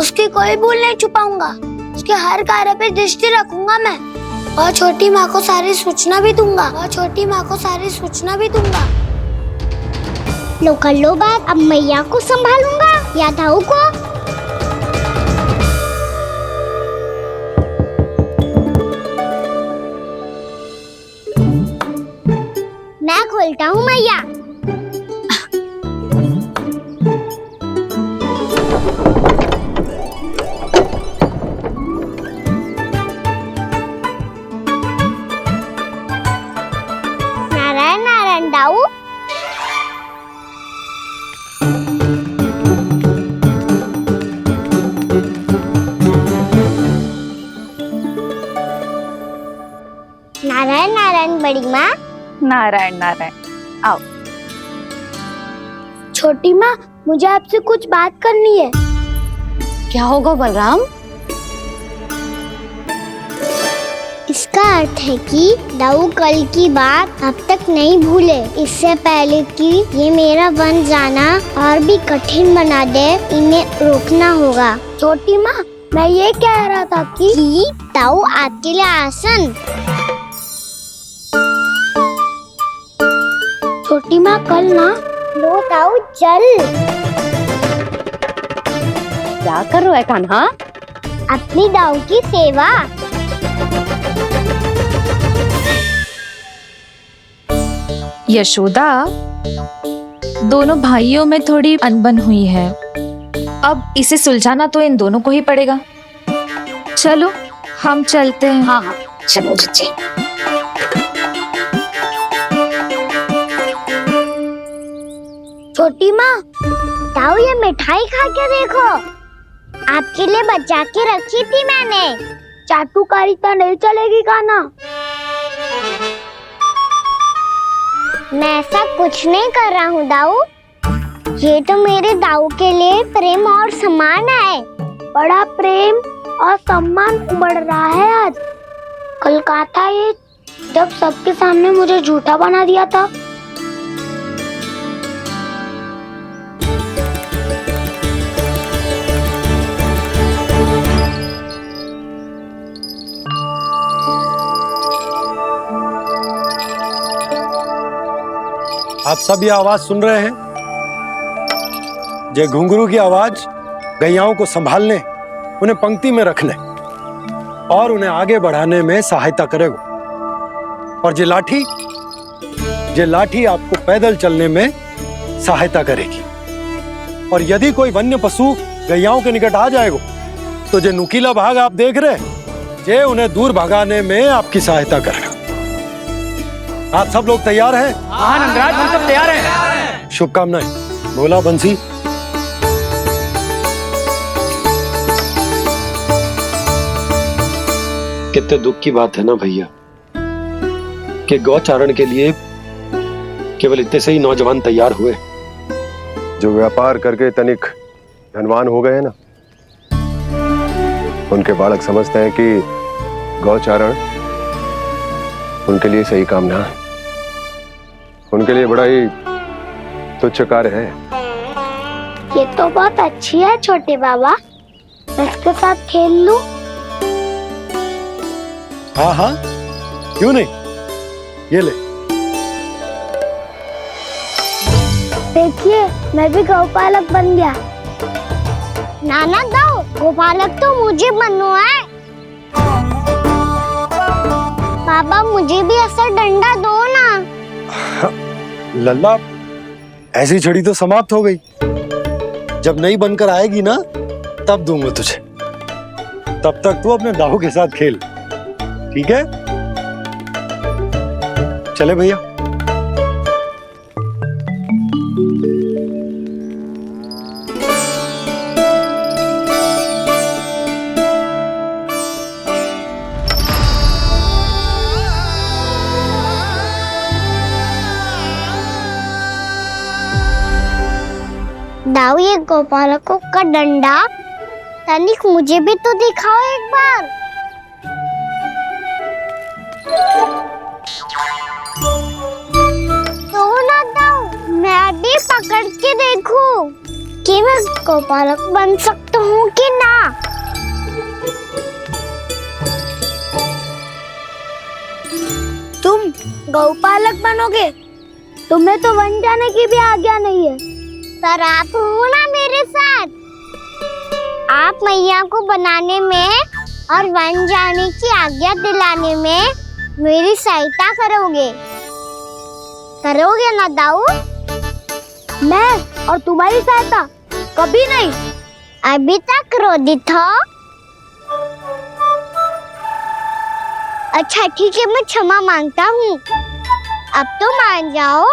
उसकी कोई भूल नहीं छुपाऊंगा। उसके हर कार्य पे दृष्टि रखूंगा मैं, और छोटी माँ को सारी सूचना भी दूंगा। लो कर लो बात, अब मैया को संभालूंगा या दाऊ को। मैं खोलता हूँ मैया। नारायण नारायण दाऊ। नारायण नारायण बड़ी माँ।
नारायण नारायण, आओ।
छोटी माँ, मुझे आपसे कुछ बात करनी है।
क्या होगा बलराम?
इसका अर्थ है कि दाऊ कल की बात अब तक नहीं भूले। इससे पहले कि ये मेरा वन जाना और भी कठिन बना दे, इन्हें रोकना होगा। छोटी माँ, मैं ये कह रहा था कि दाऊ आपके लिए आसन। छोटी माँ, कल ना लो दाऊ चल।
क्या कर रहा है कान्हा?
अपनी दाऊ की सेवा।
यशोदा, दोनों भाइयों में थोड़ी अनबन हुई है। अब इसे सुलझाना तो इन दोनों को ही पड़ेगा। चलो हम चलते हैं।
हाँ हाँ चलो चची।
छोटी माँ, ताऊ ये मिठाई खा के देखो, आपके लिए बचा के रखी थी मैंने। चाटुकारिता नहीं चलेगी काना। मैं ऐसा कुछ नहीं कर रहा हूँ दाऊ। ये तो मेरे दाऊ के लिए प्रेम और सम्मान है। बड़ा प्रेम और सम्मान उमड़ रहा है आज। कलकत्ता ये जब सबके सामने मुझे झूठा बना दिया था।
आप सब ये आवाज सुन रहे हैं? ये घुंघरू की आवाज गैयाओं को संभालने, उन्हें पंक्ति में रखने और उन्हें आगे बढ़ाने में सहायता करेगा। और ये लाठी आपको पैदल चलने में सहायता करेगी। और यदि कोई वन्य पशु गैयाओं के निकट आ जाएगा तो जो नुकीला भाग आप देख रहे हैं, ये उन्हें दूर भगाने में आपकी सहायता करेगा। आप सब लोग तैयार हैं?
हाँ नंदराज, हम सब तैयार हैं।
शुभकामनाएं। बोला बंसी। कितने दुख की बात है ना भैया कि गौचारण के लिए केवल इतने से ही नौजवान तैयार हुए
जो व्यापार करके तनिक धनवान हो गए ना, उनके बालक समझते हैं कि गौचारण उनके लिए सही काम ना है। उनके लिए बड़ा ही तुच्छ कार्य है।
ये तो बहुत अच्छी है छोटे बाबा, इसके साथ खेल लूं?
हाँ हाँ, क्यों नहीं, ये ले।
देखिए मैं भी गौपालक बन गया। नाना दाऊ, गौपालक तो मुझे बनना है। पापा मुझे भी ऐसा डंडा दो ना।
लल्ला, ऐसी छड़ी तो समाप्त हो गई। जब नई बनकर आएगी ना तब दूंगा तुझे। तब तक तू अपने दाऊ के साथ खेल, ठीक है? चले भैया।
दाऊ, ये गोपालकों का डंडा तनिक मुझे भी तो दिखाओ एक बार। तो ना दाऊ, मैं भी पकड़ के देखूं कि मैं गोपालक बन सकता हूँ कि ना। तुम गौपालक बनोगे? तुम्हें तो वन जाने की भी आज्ञा नहीं है। पर आप हो ना मेरे साथ। आप मैया को बनाने में और वन जाने की आज्ञा दिलाने में मेरी सहायता करोगे ना दाऊ? मैं और तुम्हारी सहायता कभी नहीं। अभी तक क्रोधित हो? अच्छा ठीक है, मैं क्षमा मांगता हूँ। अब तो मान जाओ।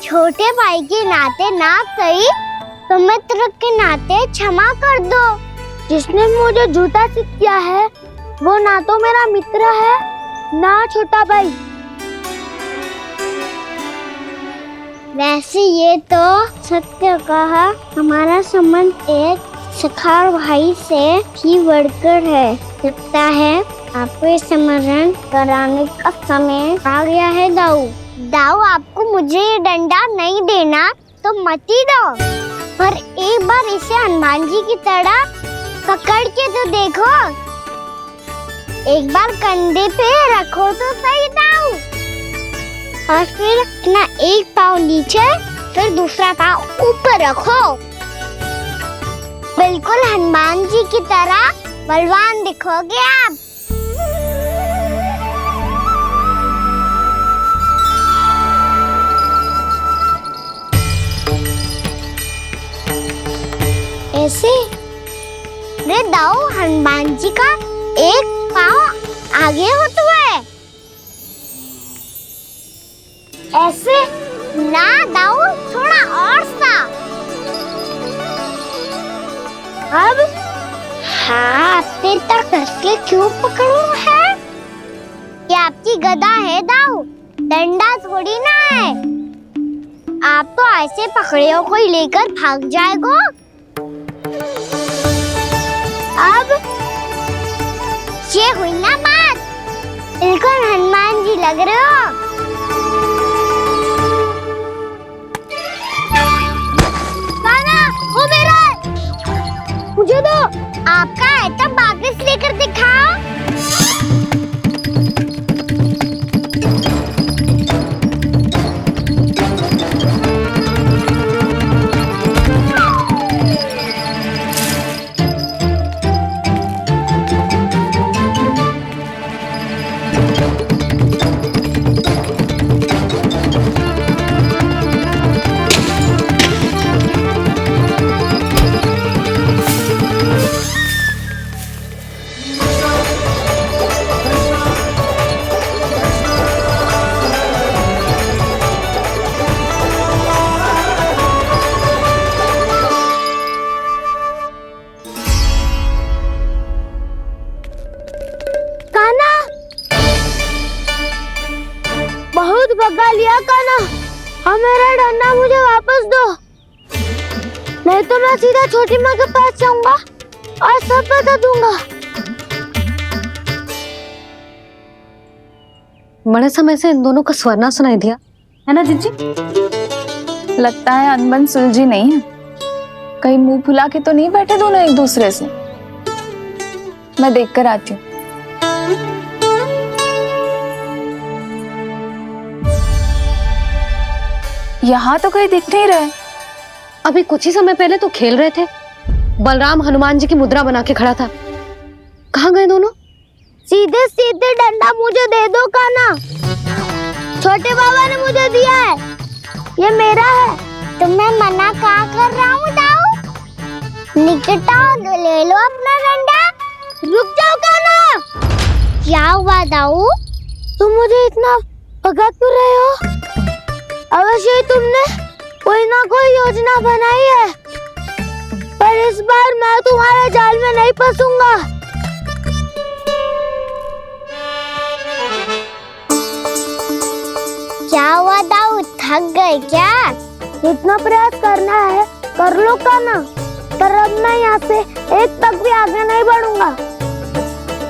छोटे भाई के नाते ना सही तो मित्र के नाते क्षमा कर दो। जिसने मुझे झूठा सिद्ध किया है वो ना तो मेरा मित्र है ना छोटा भाई। वैसे ये तो सत्य कहा, हमारा संबंध एक सखार भाई से भी बढ़कर है। लगता है आपको स्मरण कराने का समय आ गया है दाऊ। दाऊ, आपको मुझे ये डंडा नहीं देना तो मत ही दो, पर एक बार इसे हनुमान जी की तरह पकड़ के तो देखो। एक बार कंधे पे रखो तो सही दाऊ, और फिर अपना एक पाँव नीचे फिर दूसरा पाँव ऊपर रखो। बिल्कुल हनुमान जी की तरह बलवान दिखोगे आप। दाऊ हनुमान जी का एक पाँव आगे होता है। ऐसे ना दाऊ, थोड़ा और सा। अब हाथ तक कसके क्यों पकड़ू है? ये आपकी गदा है दाऊ, डंडा थोड़ी ना है। आप तो ऐसे पकड़े हो कोई लेकर भाग जाएगा। अब ये हुई ना बात, बिल्कुल हनुमान जी लग रहे हो। कान्हा, वो मेरा है। मुझे दो। आपका है तो वापस लेकर दिखाओ। बहुत भगा लिया कान्हा, अब मेरा डंडा मुझे वापस दो, नहीं तो मैं सीधा छोटी माँ के पास जाऊंगा और सब बता दूंगा।
बड़े समय से इन दोनों का स्वर ना सुनाई दिया, है ना जीजी?
लगता है अनबन सुलझी नहीं है। कहीं मुंह फुला के तो नहीं बैठे दोनों एक दूसरे से। मैं देखकर आती हूँ। यहाँ तो कहीं दिख नहीं रहे।
अभी कुछ ही समय पहले तो खेल रहे थे। बलराम हनुमान जी की मुद्रा बना के खड़ा था। कहाँ गए दोनों?
सीधे सीधे डंडा मुझे दे दो कान्हा, छोटे बाबा ने मुझे दिया है, ये मेरा है। तो मैं मना कहाँ कर रहा हूँ दाऊ? निकट आओ, ले लो अपना डंडा। रुक जाओ कान्हा। क्या हुआ दाऊ? तुम मुझे इतना भगा क्यों रहे हो? अवश्य ही तुमने कोई ना कोई योजना बनाई है, पर इस बार मैं तुम्हारे जाल में नहीं फंसूंगा। क्या हुआ दाऊ, थक गए क्या? इतना प्रयास करना है कर लो कान्हा, पर अब मैं यहाँ से एक तक भी आगे नहीं बढ़ूंगा।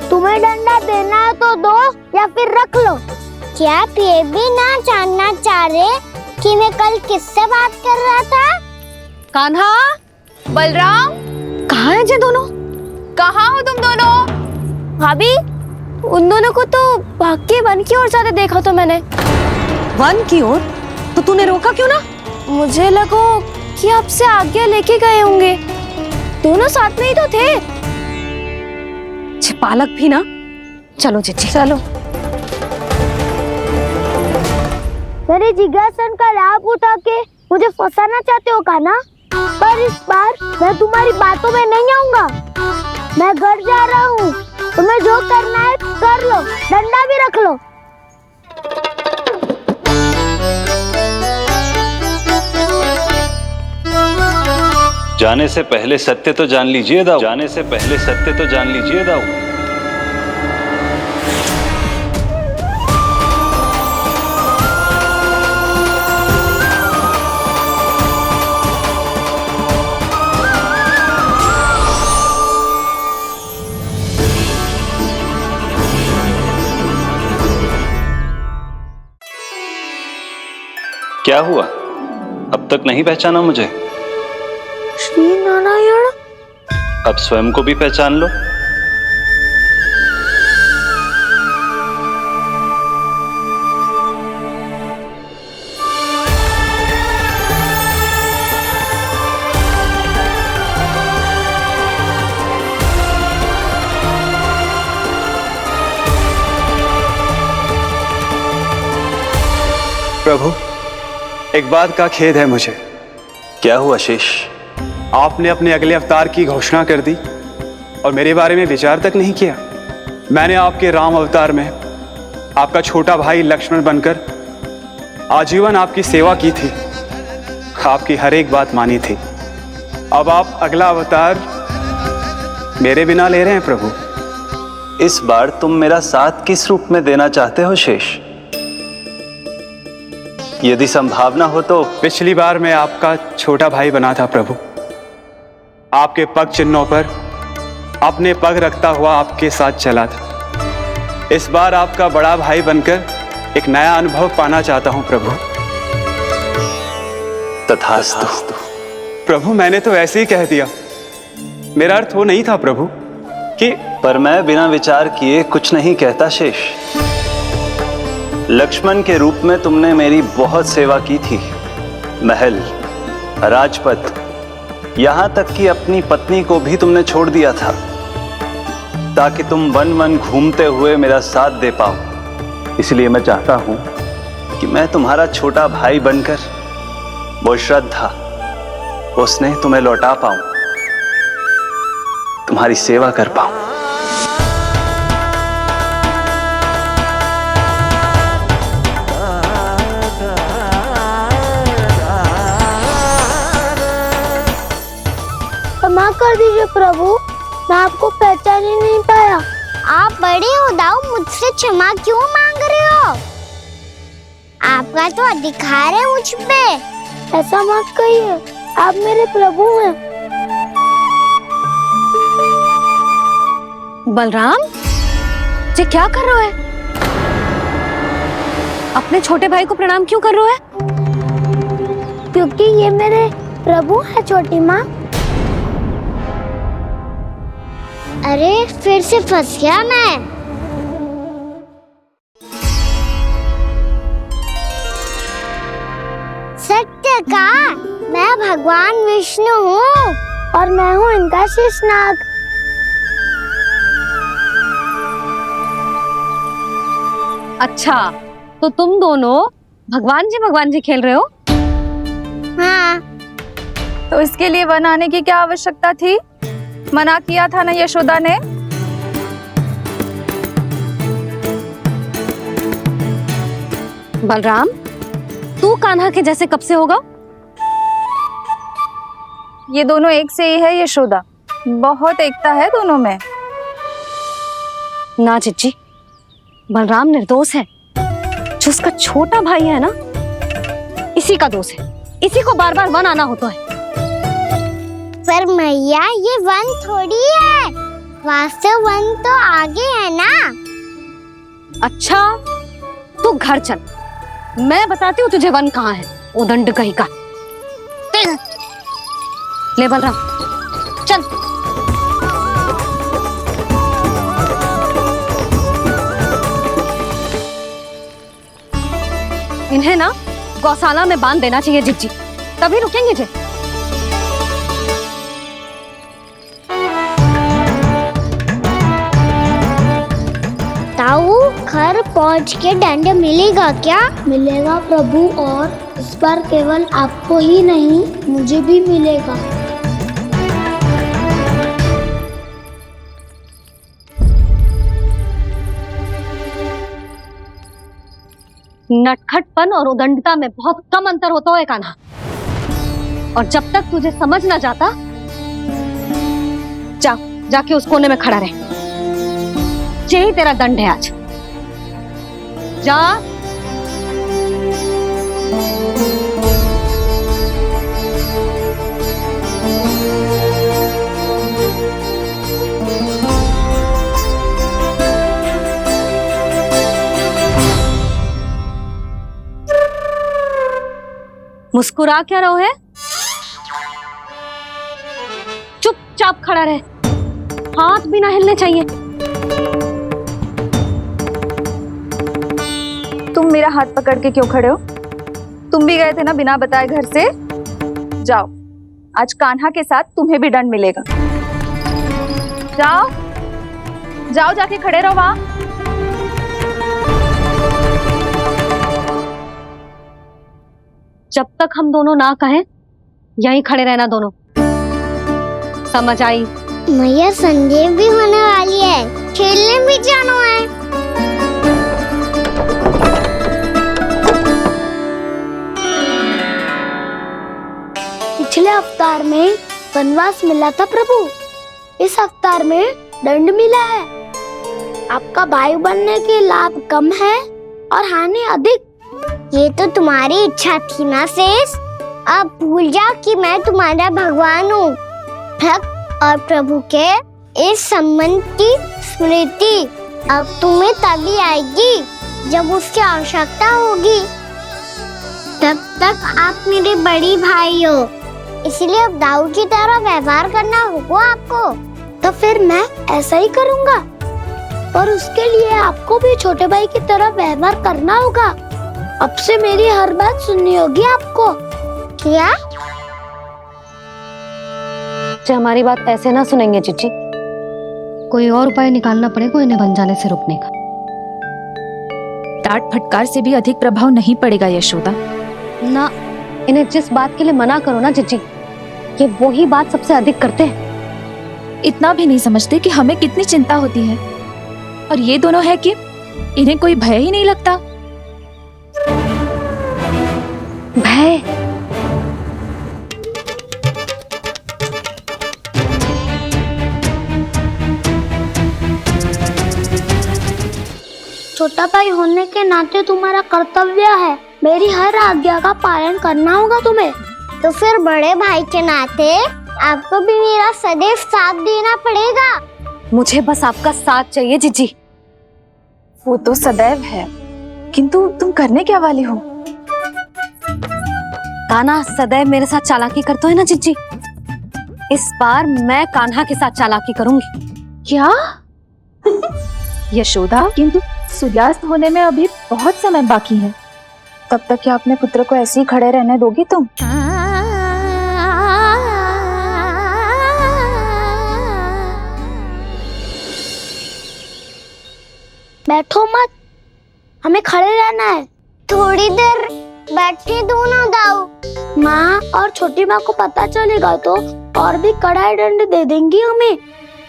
तुम्हें डंडा देना है तो दो या फिर रख लो। क्या आप ये भी ना जानना चाह रहे कि मैं कल किससे बात कर रहा था?
कान्हा,
बलराम,
कहाँ हैं ये दोनों?
कहाँ हो तुम दोनों?
भाभी, उन दोनों को तो भाग के वन की ओर जाते देखा तो मैंने।
वन की ओर? तो तूने रोका क्यों ना?
मुझे लगा कि आपसे आगे लेके गए होंगे, दोनों साथ में ही तो थे।
पालक भी ना। चलो जीजी
चलो।
मेरे जिज्ञासन का लाभ उठा के मुझे फंसाना चाहते हो कान्हा, पर इस बार मैं तुम्हारी बातों में नहीं आऊंगा। मैं घर जा रहा हूँ, तुम्हें जो करना है कर लो, डंडा भी रख लो।
जाने से पहले सत्य तो जान लीजिए दाऊ। जाने से पहले सत्य तो जान लीजिए दाऊ। क्या हुआ? अब तक नहीं पहचाना मुझे?
श्री नारायण।
अब स्वयं को भी पहचान लो।
प्रभु, एक बात का खेद है मुझे।
क्या हुआ शेष?
आपने अपने अगले अवतार की घोषणा कर दी,
और मेरे बारे में विचार तक नहीं किया। मैंने आपके राम अवतार में आपका छोटा भाई लक्ष्मण बनकर आजीवन आपकी सेवा की थी, आपकी हर एक बात मानी थी। अब आप अगला अवतार मेरे बिना ले रहे हैं प्रभु।
इस बार तुम मेरा साथ किस रूप में देना चाहते हो शेष? यदि संभावना हो तो।
पिछली बार मैं आपका छोटा भाई बना था प्रभु, आपके पग चिन्हों पर अपने पग रखता हुआ आपके साथ चला था। इस बार आपका बड़ा भाई बनकर एक नया अनुभव पाना चाहता हूं प्रभु।
तथास्तु।
प्रभु मैंने तो ऐसे ही कह दिया, मेरा अर्थ वो नहीं था प्रभु कि।
पर मैं बिना विचार किए कुछ नहीं कहता शेष। लक्ष्मण के रूप में तुमने मेरी बहुत सेवा की थी। महल, राजपथ, यहां तक कि अपनी पत्नी को भी तुमने छोड़ दिया था ताकि तुम वन वन घूमते हुए मेरा साथ दे पाओ। इसलिए मैं चाहता हूं कि मैं तुम्हारा छोटा भाई बनकर वो श्रद्धा, वो स्नेह तुम्हें लौटा पाऊं, तुम्हारी सेवा कर पाऊं।
क्षमा कर दीजिए प्रभु, मैं आपको पहचान ही नहीं पाया। आप बड़े हो दाऊ, मुझसे क्षमा क्यों मांग रहे हो? आपका तो अधिकार है मुझ पे। ऐसा मत कहिए, आप मेरे प्रभु हैं।
बलराम जी क्या कर रहे हो? अपने छोटे भाई को प्रणाम क्यों कर रहे हो?
क्योंकि ये मेरे प्रभु है छोटी माँ। अरे फिर से फंस गया मैं। सत्य का, मैं भगवान विष्णु हूँ और मैं हूँ इनका शेषनाग।
अच्छा, तो तुम दोनों भगवान जी खेल रहे हो?
हाँ।
तो इसके लिए वन आने की क्या आवश्यकता थी? मना किया था ना यशोदा ने।
बलराम, तू कान्हा के जैसे कब से होगा?
ये दोनों एक से ही है यशोदा, बहुत एकता है दोनों में।
ना चिच्ची, बलराम निर्दोष है। जो उसका छोटा भाई है ना, इसी का दोष है। इसी को बार बार वन आना होता है।
पर मैया ये वन थोड़ी है, वास्तव वन तो आगे है ना।
अच्छा, तू घर चल, मैं बताती हूँ तुझे वन कहाँ है। उदंड कहीं का। ले बलराम चल। इन्हें ना गौशाला में बांध देना चाहिए जिज्जी, तभी रुकेंगे जे।
ताऊ, घर पहुँच के दंड मिलेगा क्या? मिलेगा प्रभु, और इस बार केवल आपको ही नहीं मुझे भी मिलेगा।
नटखटपन और उदंडता में बहुत कम अंतर होता है कान्हा, और जब तक तुझे समझ ना जाता, जाके उस कोने में खड़ा रहे। यही तेरा दंड है आज। जा। मुस्कुरा क्या रहो है? चुपचाप खड़ा रहे, हाथ भी ना हिलने चाहिए।
तुम मेरा हाथ पकड़ के क्यों खड़े हो? तुम भी गए थे ना बिना बताए घर से। जाओ, आज कान्हा के साथ तुम्हें भी दंड मिलेगा। जाओ जाओ, जाके खड़े रहो वहां।
जब तक हम दोनों ना कहें, यहीं खड़े रहना दोनों। समझ आई?
मैया संध्या भी होने वाली है, खेलने भी जाना है।
पिछले अवतार में वनवास मिला था प्रभु, इस अवतार में दंड मिला है। आपका भाई बनने के लाभ कम है और हानि अधिक।
ये तो तुम्हारी इच्छा थी ना शेष। अब भूल जा कि मैं तुम्हारा भगवान हूँ। भक्त और प्रभु के इस संबंध की स्मृति अब तुम्हें तभी आएगी जब उसकी आवश्यकता होगी। तब तक आप मेरे बड़ी भाई हो, इसलिए अब दाऊ की तरह व्यवहार करना होगा आपको।
तो फिर मैं ऐसा ही करूँगा, पर उसके लिए आपको भी छोटे भाई की तरह व्यवहार करना होगा। अब से मेरी हर बात सुननी होगी आपको।
क्या?
जो हमारी बात ऐसे ना सुनेंगे चिची, कोई और उपाय निकालना पड़ेगा इन्हें बन जाने से रोकने का।
डांट फटकार से भी अधिक प्रभाव नहीं पड़ेगा यशोदा।
ना, इन्हें जिस बात के लिए मना करो ना चिची, ये वही बात सबसे अधिक करते हैं।
इतना भी नहीं समझते कि हमें कितनी चिंता होती है, और ये दोनों है कि इन्हें कोई भय ही नहीं लगता।
भय?
छोटा भाई होने के नाते तुम्हारा कर्तव्य है, मेरी हर आज्ञा का पालन करना होगा तुम्हें।
तो फिर बड़े भाई के नाते आपको भी मेरा सदैव साथ देना पड़ेगा।
मुझे बस आपका साथ चाहिए जीजी।
वो तो सदैव है, किंतु तुम करने क्या वाली हो?
कान्हा सदैव मेरे साथ चालाकी करता है ना जीजी, इस बार मैं कान्हा के साथ चालाकी करूंगी।
क्या? यशोदा, किंतु सूर्यास्त होने में अभी बहुत समय बाकी है।
तब तक क्या अपने पुत्र को ऐसे ही खड़े रहने दोगी तुम?
बैठो मत, हमें खड़े रहना है।
थोड़ी देर बैठे दो ना दाऊ।
माँ और छोटी माँ को पता चलेगा तो और भी कड़ा दंड दे देंगी हमें।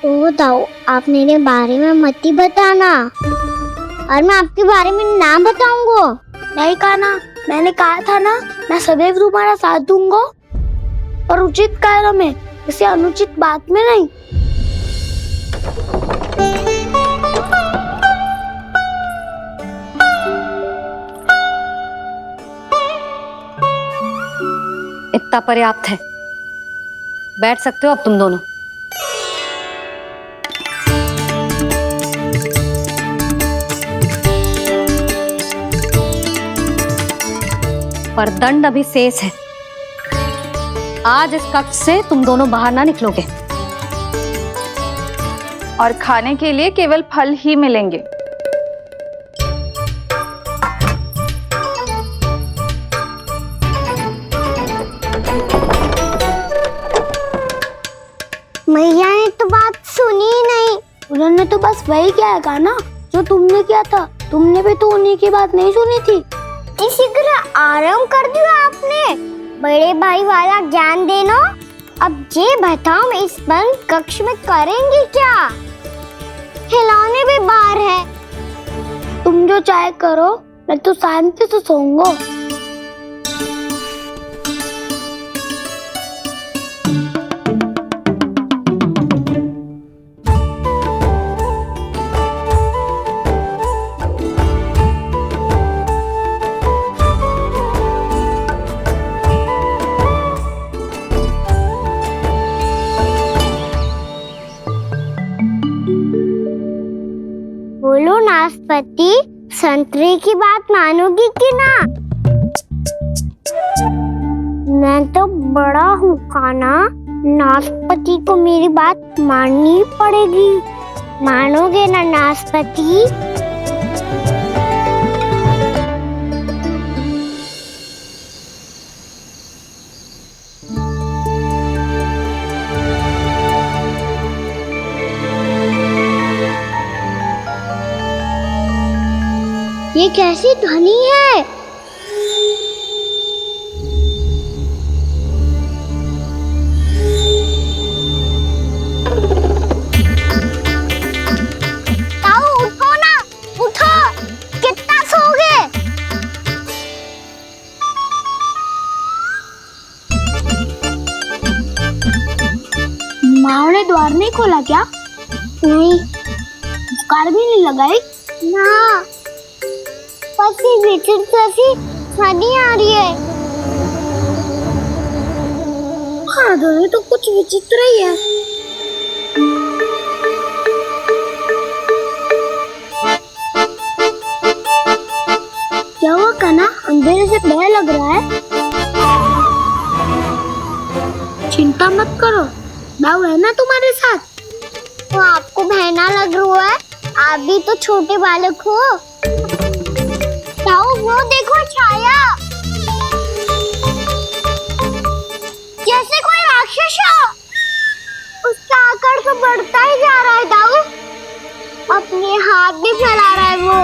ओ दाऊ, आप मेरे बारे में मत ही बताना, और मैं आपके बारे में ना बताऊंगा।
नहीं कान्हा, मैंने कहा था ना, मैं सदैव तुम्हारा साथ दूंगा, और उचित कार्य में, किसी अनुचित बात में नहीं।
इतना पर्याप्त है, बैठ सकते हो अब तुम दोनों। पर दंड अभी शेष है। आज इस कक्ष से तुम दोनों बाहर ना निकलोगे,
और खाने के लिए केवल फल ही मिलेंगे।
मैया ने तो बात सुनी ही नहीं।
उन्होंने तो बस वही किया ना जो तुमने किया था। तुमने भी तो उन्हीं की बात नहीं सुनी थी।
इसी तरह आराम कर दिया आपने। बड़े भाई वाला ज्ञान देना। अब ये बताओ, इस बंद कक्ष में करेंगे क्या? खिलौने भी बाहर है।
तुम जो चाहे करो, मैं तो शांति से सोऊंगा।
बोलो नाशपति, संतरे की बात मानोगी कि ना? मैं तो बड़ा हूँ कान्हा, नाशपति को मेरी बात माननी पड़ेगी। मानोगे ना नाशपति? ये कैसी ध्वनि है?
माँ ने द्वार नहीं खोला क्या?
नहीं।
कार भी नहीं लगाई?
ना, बस ये विचित्र सी ध्वनि आ रही है।
हाँ, ध्वनि तो कुछ विचित्र ही है। क्या हुआ कान्हा? अंधेरे से भय लग रहा है। चिंता मत करो, दाऊ है ना तुम्हारे साथ।
तो आपको बहना लग रहा है? आप भी तो छोटे बालक हो। दाऊ, वो देखो छाया, जैसे कोई राक्षस हो। उसका आकार तो बढ़ता ही जा रहा है दाऊ। अपने हाथ भी फैला रहा है वो।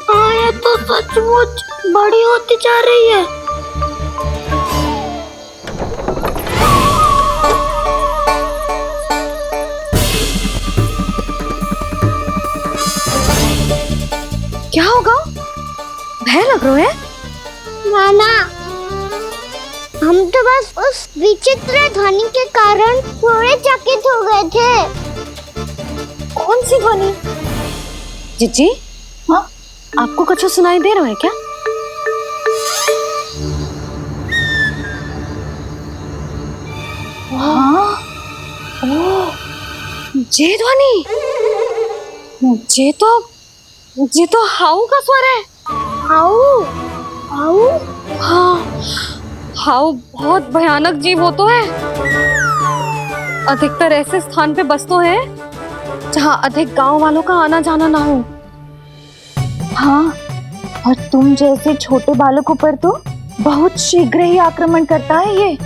हाँ, ये तो सचमुच बड़ी होती जा रही है।
क्या होगा? भय लग रहा है?
नाना, हम तो बस उस विचित्र ध्वनि के कारण थोड़े चकित हो गए थे।
कौन सी ध्वनि? जीजी, हाँ, आपको कुछ सुनाई दे रहा है क्या? हाँ, ओह, ये ध्वनि, ये तो हाउ का स्वर है।
हाउ? हाउ?
हाँ, हाउ बहुत भयानक जीव हो तो है। अधिकतर ऐसे स्थान पे बसते हैं जहाँ अधिक गांव वालों का आना जाना ना हो।
हाँ, और तुम जैसे छोटे बालकों पर तो बहुत शीघ्र ही आक्रमण करता है ये।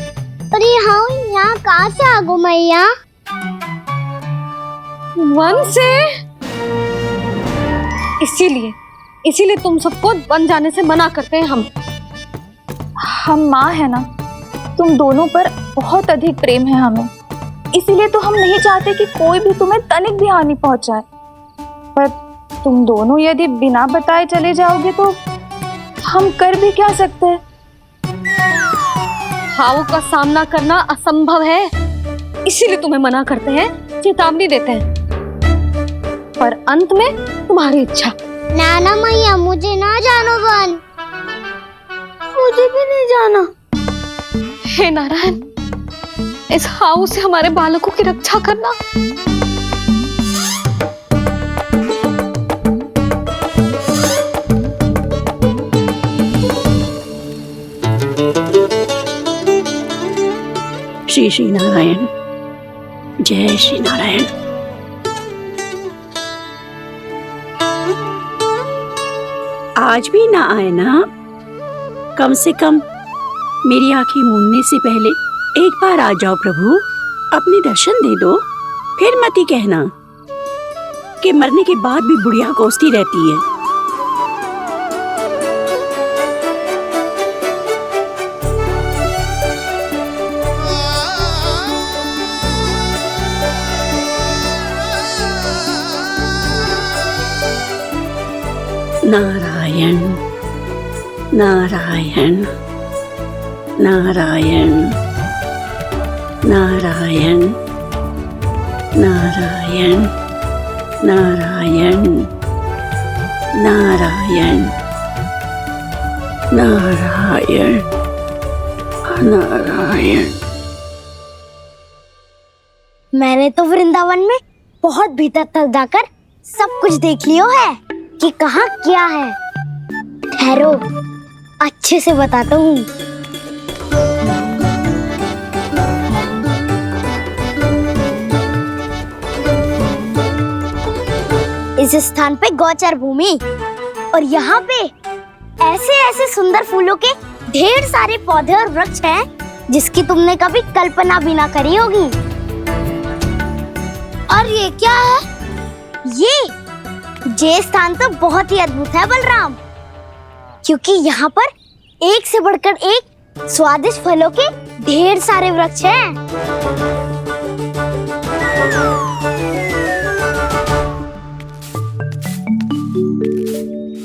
पर ये हाँ यहाँ कहाँ से आ गो मैया?
वन से। इसीलिए तुम सबको वन जाने से मना करते हैं हम
माँ है ना, तुम दोनों पर बहुत अधिक प्रेम है हमें, इसीलिए तो हम नहीं चाहते कि कोई भी तुम्हें तनिक भी हानि पहुंचाए। पर तुम दोनों यदि बिना बताए चले जाओगे तो हम कर भी क्या सकते हैं?
हाउ का सामना करना असंभव है, इसीलिए तुम्हें मना करते हैं, चेतावनी देते हैं। पर अंत में तुम्हारी इच्छा।
नाना मैया, मुझे ना जानो वन।
मुझे भी नहीं जाना।
हे नारायण, इस हाउ से हमारे बालकों की रक्षा करना।
श्री श्री नारायण, जय श्री नारायण। आज भी ना आए ना? कम से कम मेरी आंखें मूंदने से पहले एक बार आ जाओ प्रभु, अपने दर्शन दे दो। फिर मत ही कहना कि मरने के बाद भी बुढ़िया कोसती रहती है। नारायण नारायण नारायण नारायण नारायण नारायण नारायण नारायण नारायण।
मैंने तो वृंदावन में बहुत भीतर तक जाकर सब कुछ देख लियो है कि कहाँ क्या है। ठहरो, अच्छे से बताता हूँ। इस स्थान पे गोचर भूमि और यहाँ पे ऐसे ऐसे सुंदर फूलों के ढेर सारे पौधे और वृक्ष हैं जिसकी तुमने कभी कल्पना भी ना करी होगी। और ये क्या है? ये स्थान तो बहुत ही अद्भुत है बलराम, क्योंकि यहाँ पर एक से बढ़कर एक स्वादिष्ट फलों के ढेर सारे वृक्ष हैं।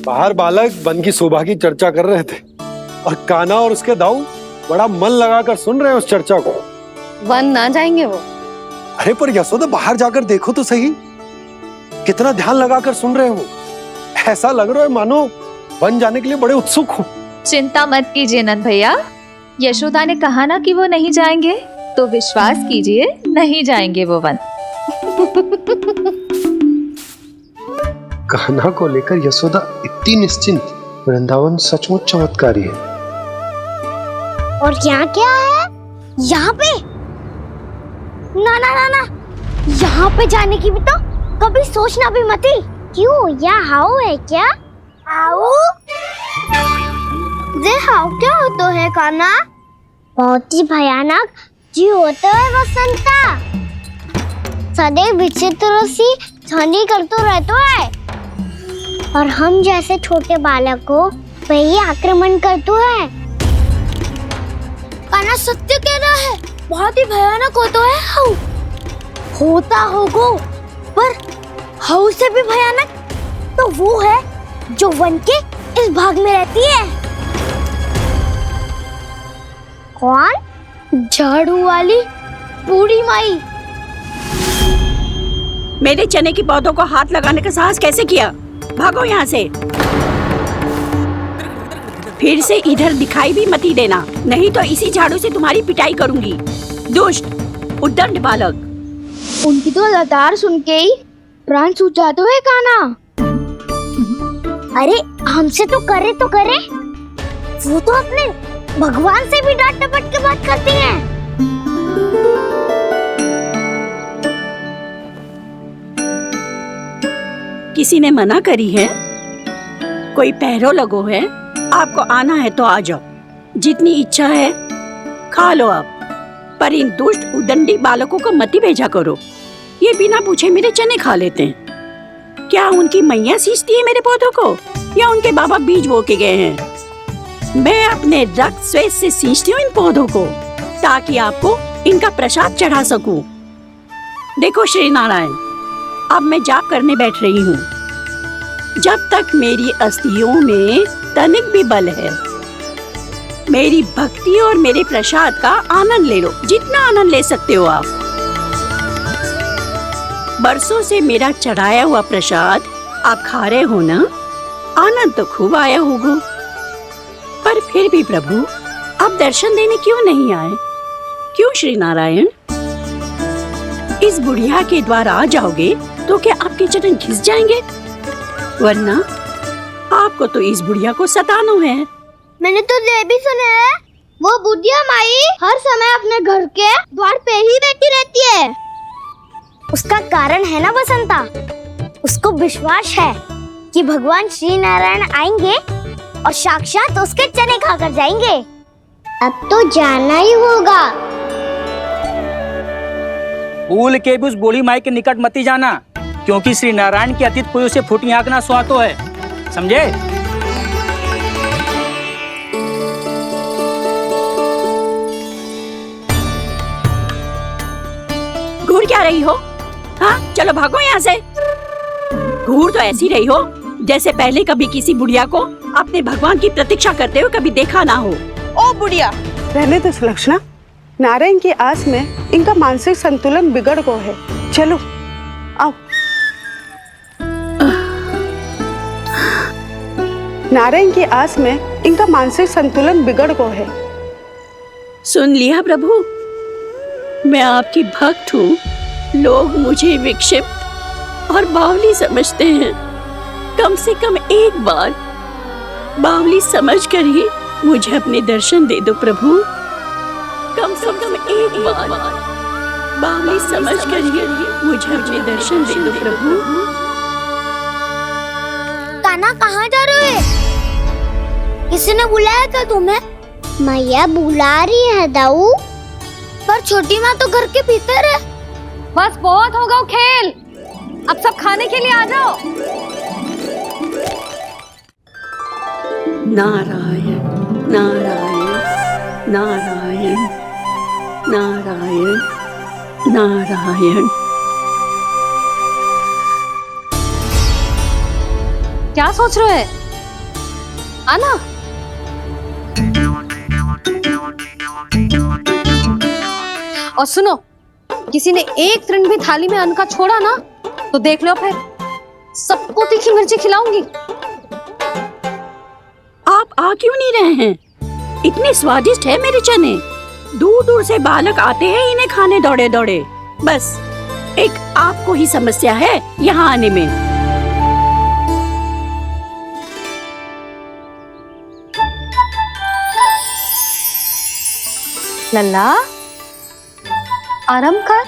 बाहर बालक वन की शोभा की चर्चा कर रहे थे और कान्हा और उसके दाऊ बड़ा मन लगाकर सुन रहे हैं उस चर्चा को।
वन ना जाएंगे वो।
अरे पर यशोदा बाहर जाकर देखो तो सही, कितना ध्यान लगाकर सुन रहे हो। ऐसा लग रहा है मानो वन जाने के लिए बड़े उत्सुक हो।
चिंता मत कीजिए नंद भैया, यशोदा ने कहा ना कि वो नहीं जाएंगे, तो विश्वास कीजिए नहीं जाएंगे वो वन।
कान्हा को लेकर यशोदा इतनी निश्चिंत। वृंदावन सचमुच चमत्कारी है।
और यहाँ क्या है? यहाँ पे? ना ना ना ना, यहाँ पे जाने की भी तो कभी सोचना भी मत ही। क्यों, यहाँ हाउ है क्या? हाउ? ये हाउ क्या होता है कान्हा? बहुत ही भयानक जी होता है वसंता। सदैव विचित्र सी ध्वनि करते रहता है और हम जैसे छोटे बालक को वही आक्रमण करते है। कान्हा सत्य कह रहा है, बहुत ही भयानक होता है हाउ। होता होगा, पर हाउ से भी भयानक तो वो है जो वन के इस भाग में रहती है। कौन? झाड़ू वाली बूढ़ी माई।
मेरे चने की पौधों को हाथ लगाने का साहस कैसे किया? भागो यहाँ से। फिर से इधर दिखाई भी मत ही देना, नहीं तो इसी झाड़ू से तुम्हारी पिटाई करूंगी। दुष्ट उद्दंड बालक।
उनकी तो लतार सुन के ही प्राण सूझ जाते हुए कान्हा। अरे हमसे तो करे, वो तो अपने भगवान से भी डांट डपट के बात करती हैं।
किसी ने मना करी है? कोई पहरो लगो है? आपको आना है तो आ जाओ, जितनी इच्छा है खा लो आप, पर इन दुष्ट उदंडी बालकों को मत ही भेजा करो। ये बिना पूछे मेरे चने खा लेते हैं। क्या उनकी मैया सींचती है मेरे पौधों को, या उनके बाबा बीज बो के गए हैं? मैं अपने रक्त स्वेद से सींचती हूँ इन पौधों को, ताकि आपको इनका प्रसाद चढ़ा सकूं। देखो श्री नारायण, अब मैं जाप करने बैठ रही हूँ। जब तक मेरी अस्थियों में तनिक भी बल है, मेरी भक्ति और मेरे प्रसाद का आनंद ले लो, जितना आनंद ले सकते हो आप। बरसों से मेरा चढ़ाया हुआ प्रसाद आप खा रहे हो ना, आनंद तो खूब आया होगा। पर फिर भी प्रभु आप दर्शन देने क्यों नहीं आए? क्यों श्री नारायण? इस बुढ़िया के द्वार आ जाओगे तो क्या आपके चरण घिस जाएंगे? वरना आपको तो इस बुढ़िया को सताना है।
मैंने तो ये भी सुना है, वो बुढ़िया माई हर समय अपने घर के द्वार पे ही बैठी रहती है। उसका कारण है ना बसंता, उसको विश्वास है कि भगवान श्री नारायण आएंगे और साक्षात उसके चने खाकर जाएंगे। अब तो जाना ही होगा।
भूल के भी उस बूढ़ी माई के निकट मत ही जाना, क्योंकि श्री नारायण की अतीत कोई उसे फूटी आंख ना सुहातो है, समझे?
घूर क्या रही हो? हाँ, चलो भागो यहाँ से। घूर तो ऐसी रही हो जैसे पहले कभी किसी बुढ़िया को अपने भगवान की प्रतीक्षा करते हुए कभी देखा ना हो।
ओ बुढ़िया, रहने दो सुलक्षणा। नारायण की आस में इनका मानसिक संतुलन बिगड़ गया है। चलो आओ। नारायण की आस में इनका मानसिक संतुलन बिगड़ गया है।
सुन लिया प्रभु, मैं आपकी भक्त हूँ। लोग मुझे विक्षिप्त और बावली समझते हैं। कम से कम एक बार बावली समझकर ही मुझे अपने दर्शन दे दो प्रभु। कम से कम एक बार बावली समझकर ही मुझे अपने दर्शन दे दो प्रभु।
कान्हा कहाँ जा रहे हो? किसी ने बुलाया था तुम्हें? मैया बुला रही है दाऊ, पर छोटी माँ तो घर के भीतर है।
बस बहुत होगा खेल, अब सब खाने के लिए आ जाओ।
नारायण नारायण नारायण नारायण नारायण।
क्या सोच रहे हैं? आना। और सुनो, किसी ने एक तृण भी थाली में अन्न का छोड़ा ना तो देख लो फिर सबको तीखी मिर्ची खिलाऊंगी।
आप आ क्यों नहीं रहे हैं? इतने स्वादिष्ट है मेरे चने। दूर दूर से बालक आते हैं इन्हें खाने दौड़े दौड़े। बस एक आपको ही समस्या है यहाँ आने में।
लल्ला आराम कर।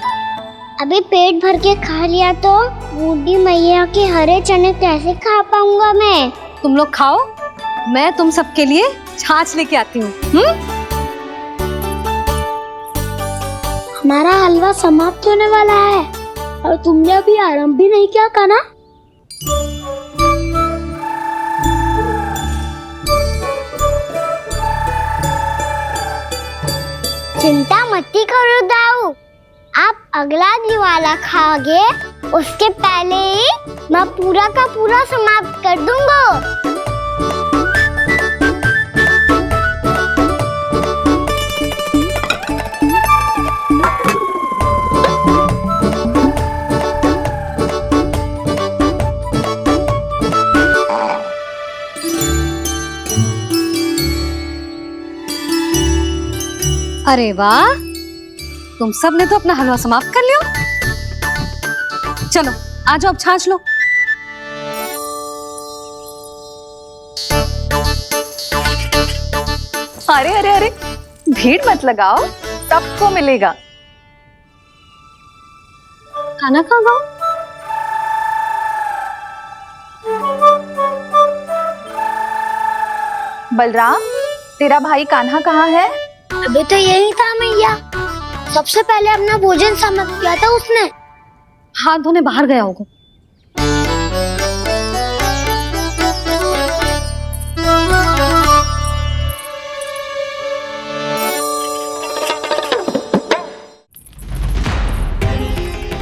अभी पेट भर के खा लिया तो बूढ़ी मैया के हरे चने कैसे खा पाऊंगा मैं?
तुम लोग खाओ, मैं तुम सबके लिए छाछ लेके आती हूँ।
हमारा हलवा समाप्त होने वाला है और तुमने अभी आराम भी नहीं किया कान्हा।
चिंता मत करो दाऊ, आप अगला दिवाला खाओगे उसके पहले ही मैं पूरा का पूरा समाप्त कर दूंगा।
अरे वाह, तुम सब ने तो अपना हलवा समाप्त कर लिया। चलो आ जाओ, अब छाछ लो।
अरे अरे अरे, भीड़ मत लगाओ, सबको मिलेगा।
खाना कहाँ गया?
बलराम, तेरा भाई कान्हा कहाँ है?
अभी तो यही था मैया, सबसे पहले अपना भोजन समाप्त किया था उसने।
हाथ धोने बाहर गया होगा।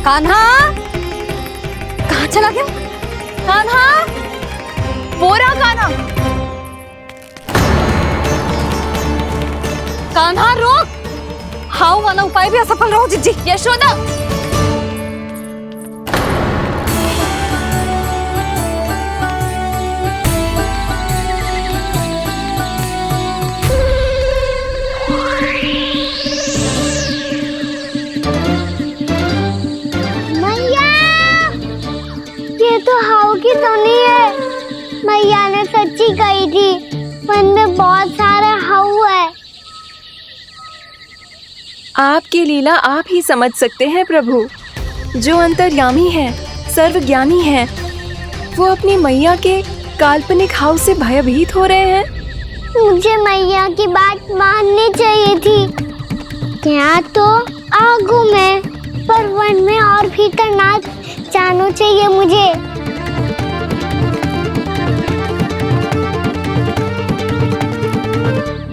कान्हा कहाँ चला गया? कान्हा,
बोरा कान्हा।
कान्हा रोक, हाउ वाला उपाय भी असफल रहो जिज्जी।
यशोदा,
मैया, ये तो हाउ की धुनी है। मैया ने सच्ची कही थी, मन में बहुत सारे हाउ है।
आपकी लीला आप ही समझ सकते हैं प्रभु। जो अंतर्यामी है, सर्वज्ञानी है, वो अपनी मैया के काल्पनिक हाव से भयभीत हो रहे हैं।
मुझे मैया की बात माननी चाहिए थी। यहाँ तो आगू में, पर वन में और भीतर ना जाना चाहिए मुझे।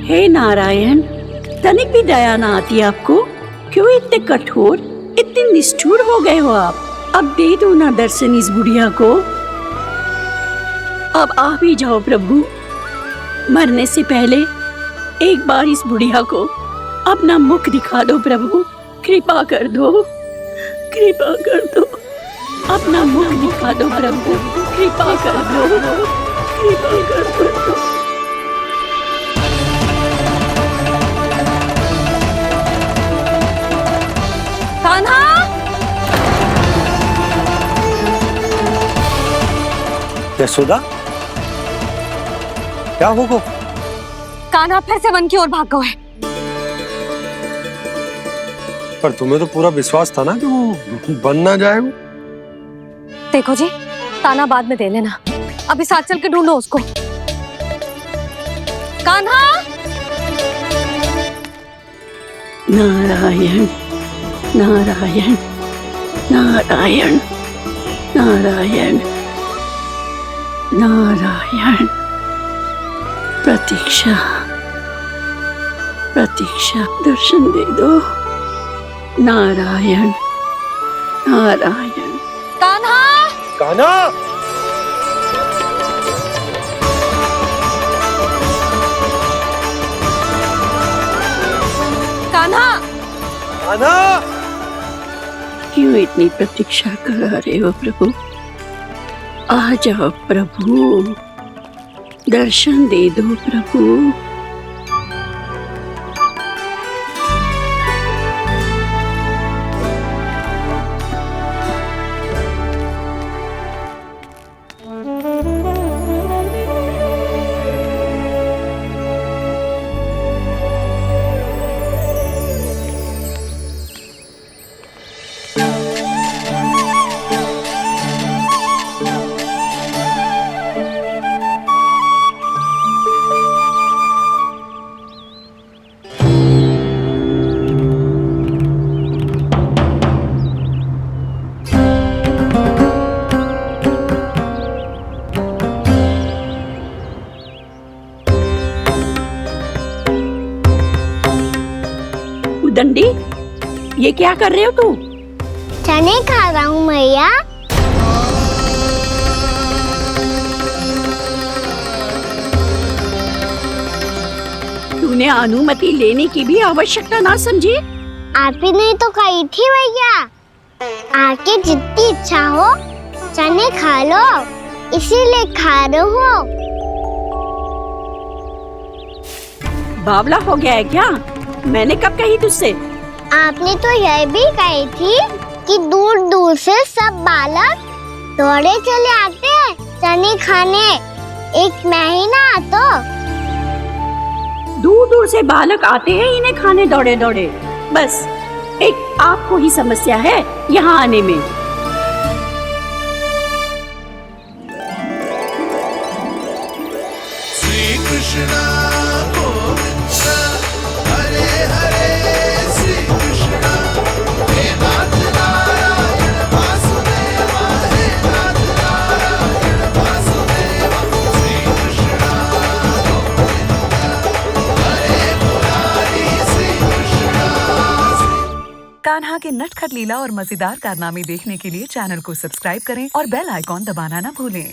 हे नारायण, तनिक भी दया ना आती आपको? क्यों इतने कठोर, इतने निष्ठुर हो गए हो आप? अब दे दो ना दर्शन इस बुढ़िया को। अब आ भी जाओ प्रभु, मरने से पहले एक बार इस बुढ़िया को अपना मुख दिखा दो प्रभु। कृपा कर दो, कृपा कर दो, अपना मुख दिखा दो प्रभु। कृपा कर दो, कृपा कर दो।
कान्हा,
यशोदा, क्या होगा?
कान्हा फिर से वन की ओर भाग गए।
पर तुम्हें तो पूरा विश्वास था ना कि वो बन ना जाए। वो
देखो जी, ताना बाद में दे लेना, अभी साथ चल के ढूंढो उसको। कान्हा,
नारायण नारायण नारायण नारायण नारायण। प्रतीक्षा प्रतीक्षा, दर्शन दे दो। नारायण नारायण।
कान्हा,
कान्हा,
कान्हा,
कान्हा,
क्यों इतनी प्रतीक्षा करा रहे हो प्रभु? आ जाओ प्रभु, दर्शन दे दो प्रभु। दंडी, ये क्या कर रहे हो तू?
चने खा रहा हूँ मैया।
तूने अनुमति लेने की भी आवश्यकता ना समझी?
आप ही नहीं तो कही थी भैया, आके जितनी इच्छा हो चने खा लो, इसीलिए खा रहे हो।
बावला हो गया है क्या? मैंने कब कही तुझसे?
आपने तो यह भी कही थी कि दूर दूर से सब बालक दौड़े चले आते हैं चने खाने, एक मैं ही ना तो।
दूर दूर से बालक आते हैं इन्हें खाने दौड़े दौड़े, बस एक आपको ही समस्या है यहाँ आने में।
श्री कृष्ण हरे हरे, श्री कृष्ण हे नाथ नारायण वासुदेवा, हे नाथ नारायण वासुदेवा, श्री कृष्ण हरे मुरारी, श्री कृष्ण।
कान्हा के नटखट लीला और मजेदार कारनामे देखने के लिए चैनल को सब्सक्राइब करें और बेल आइकॉन दबाना न भूलें।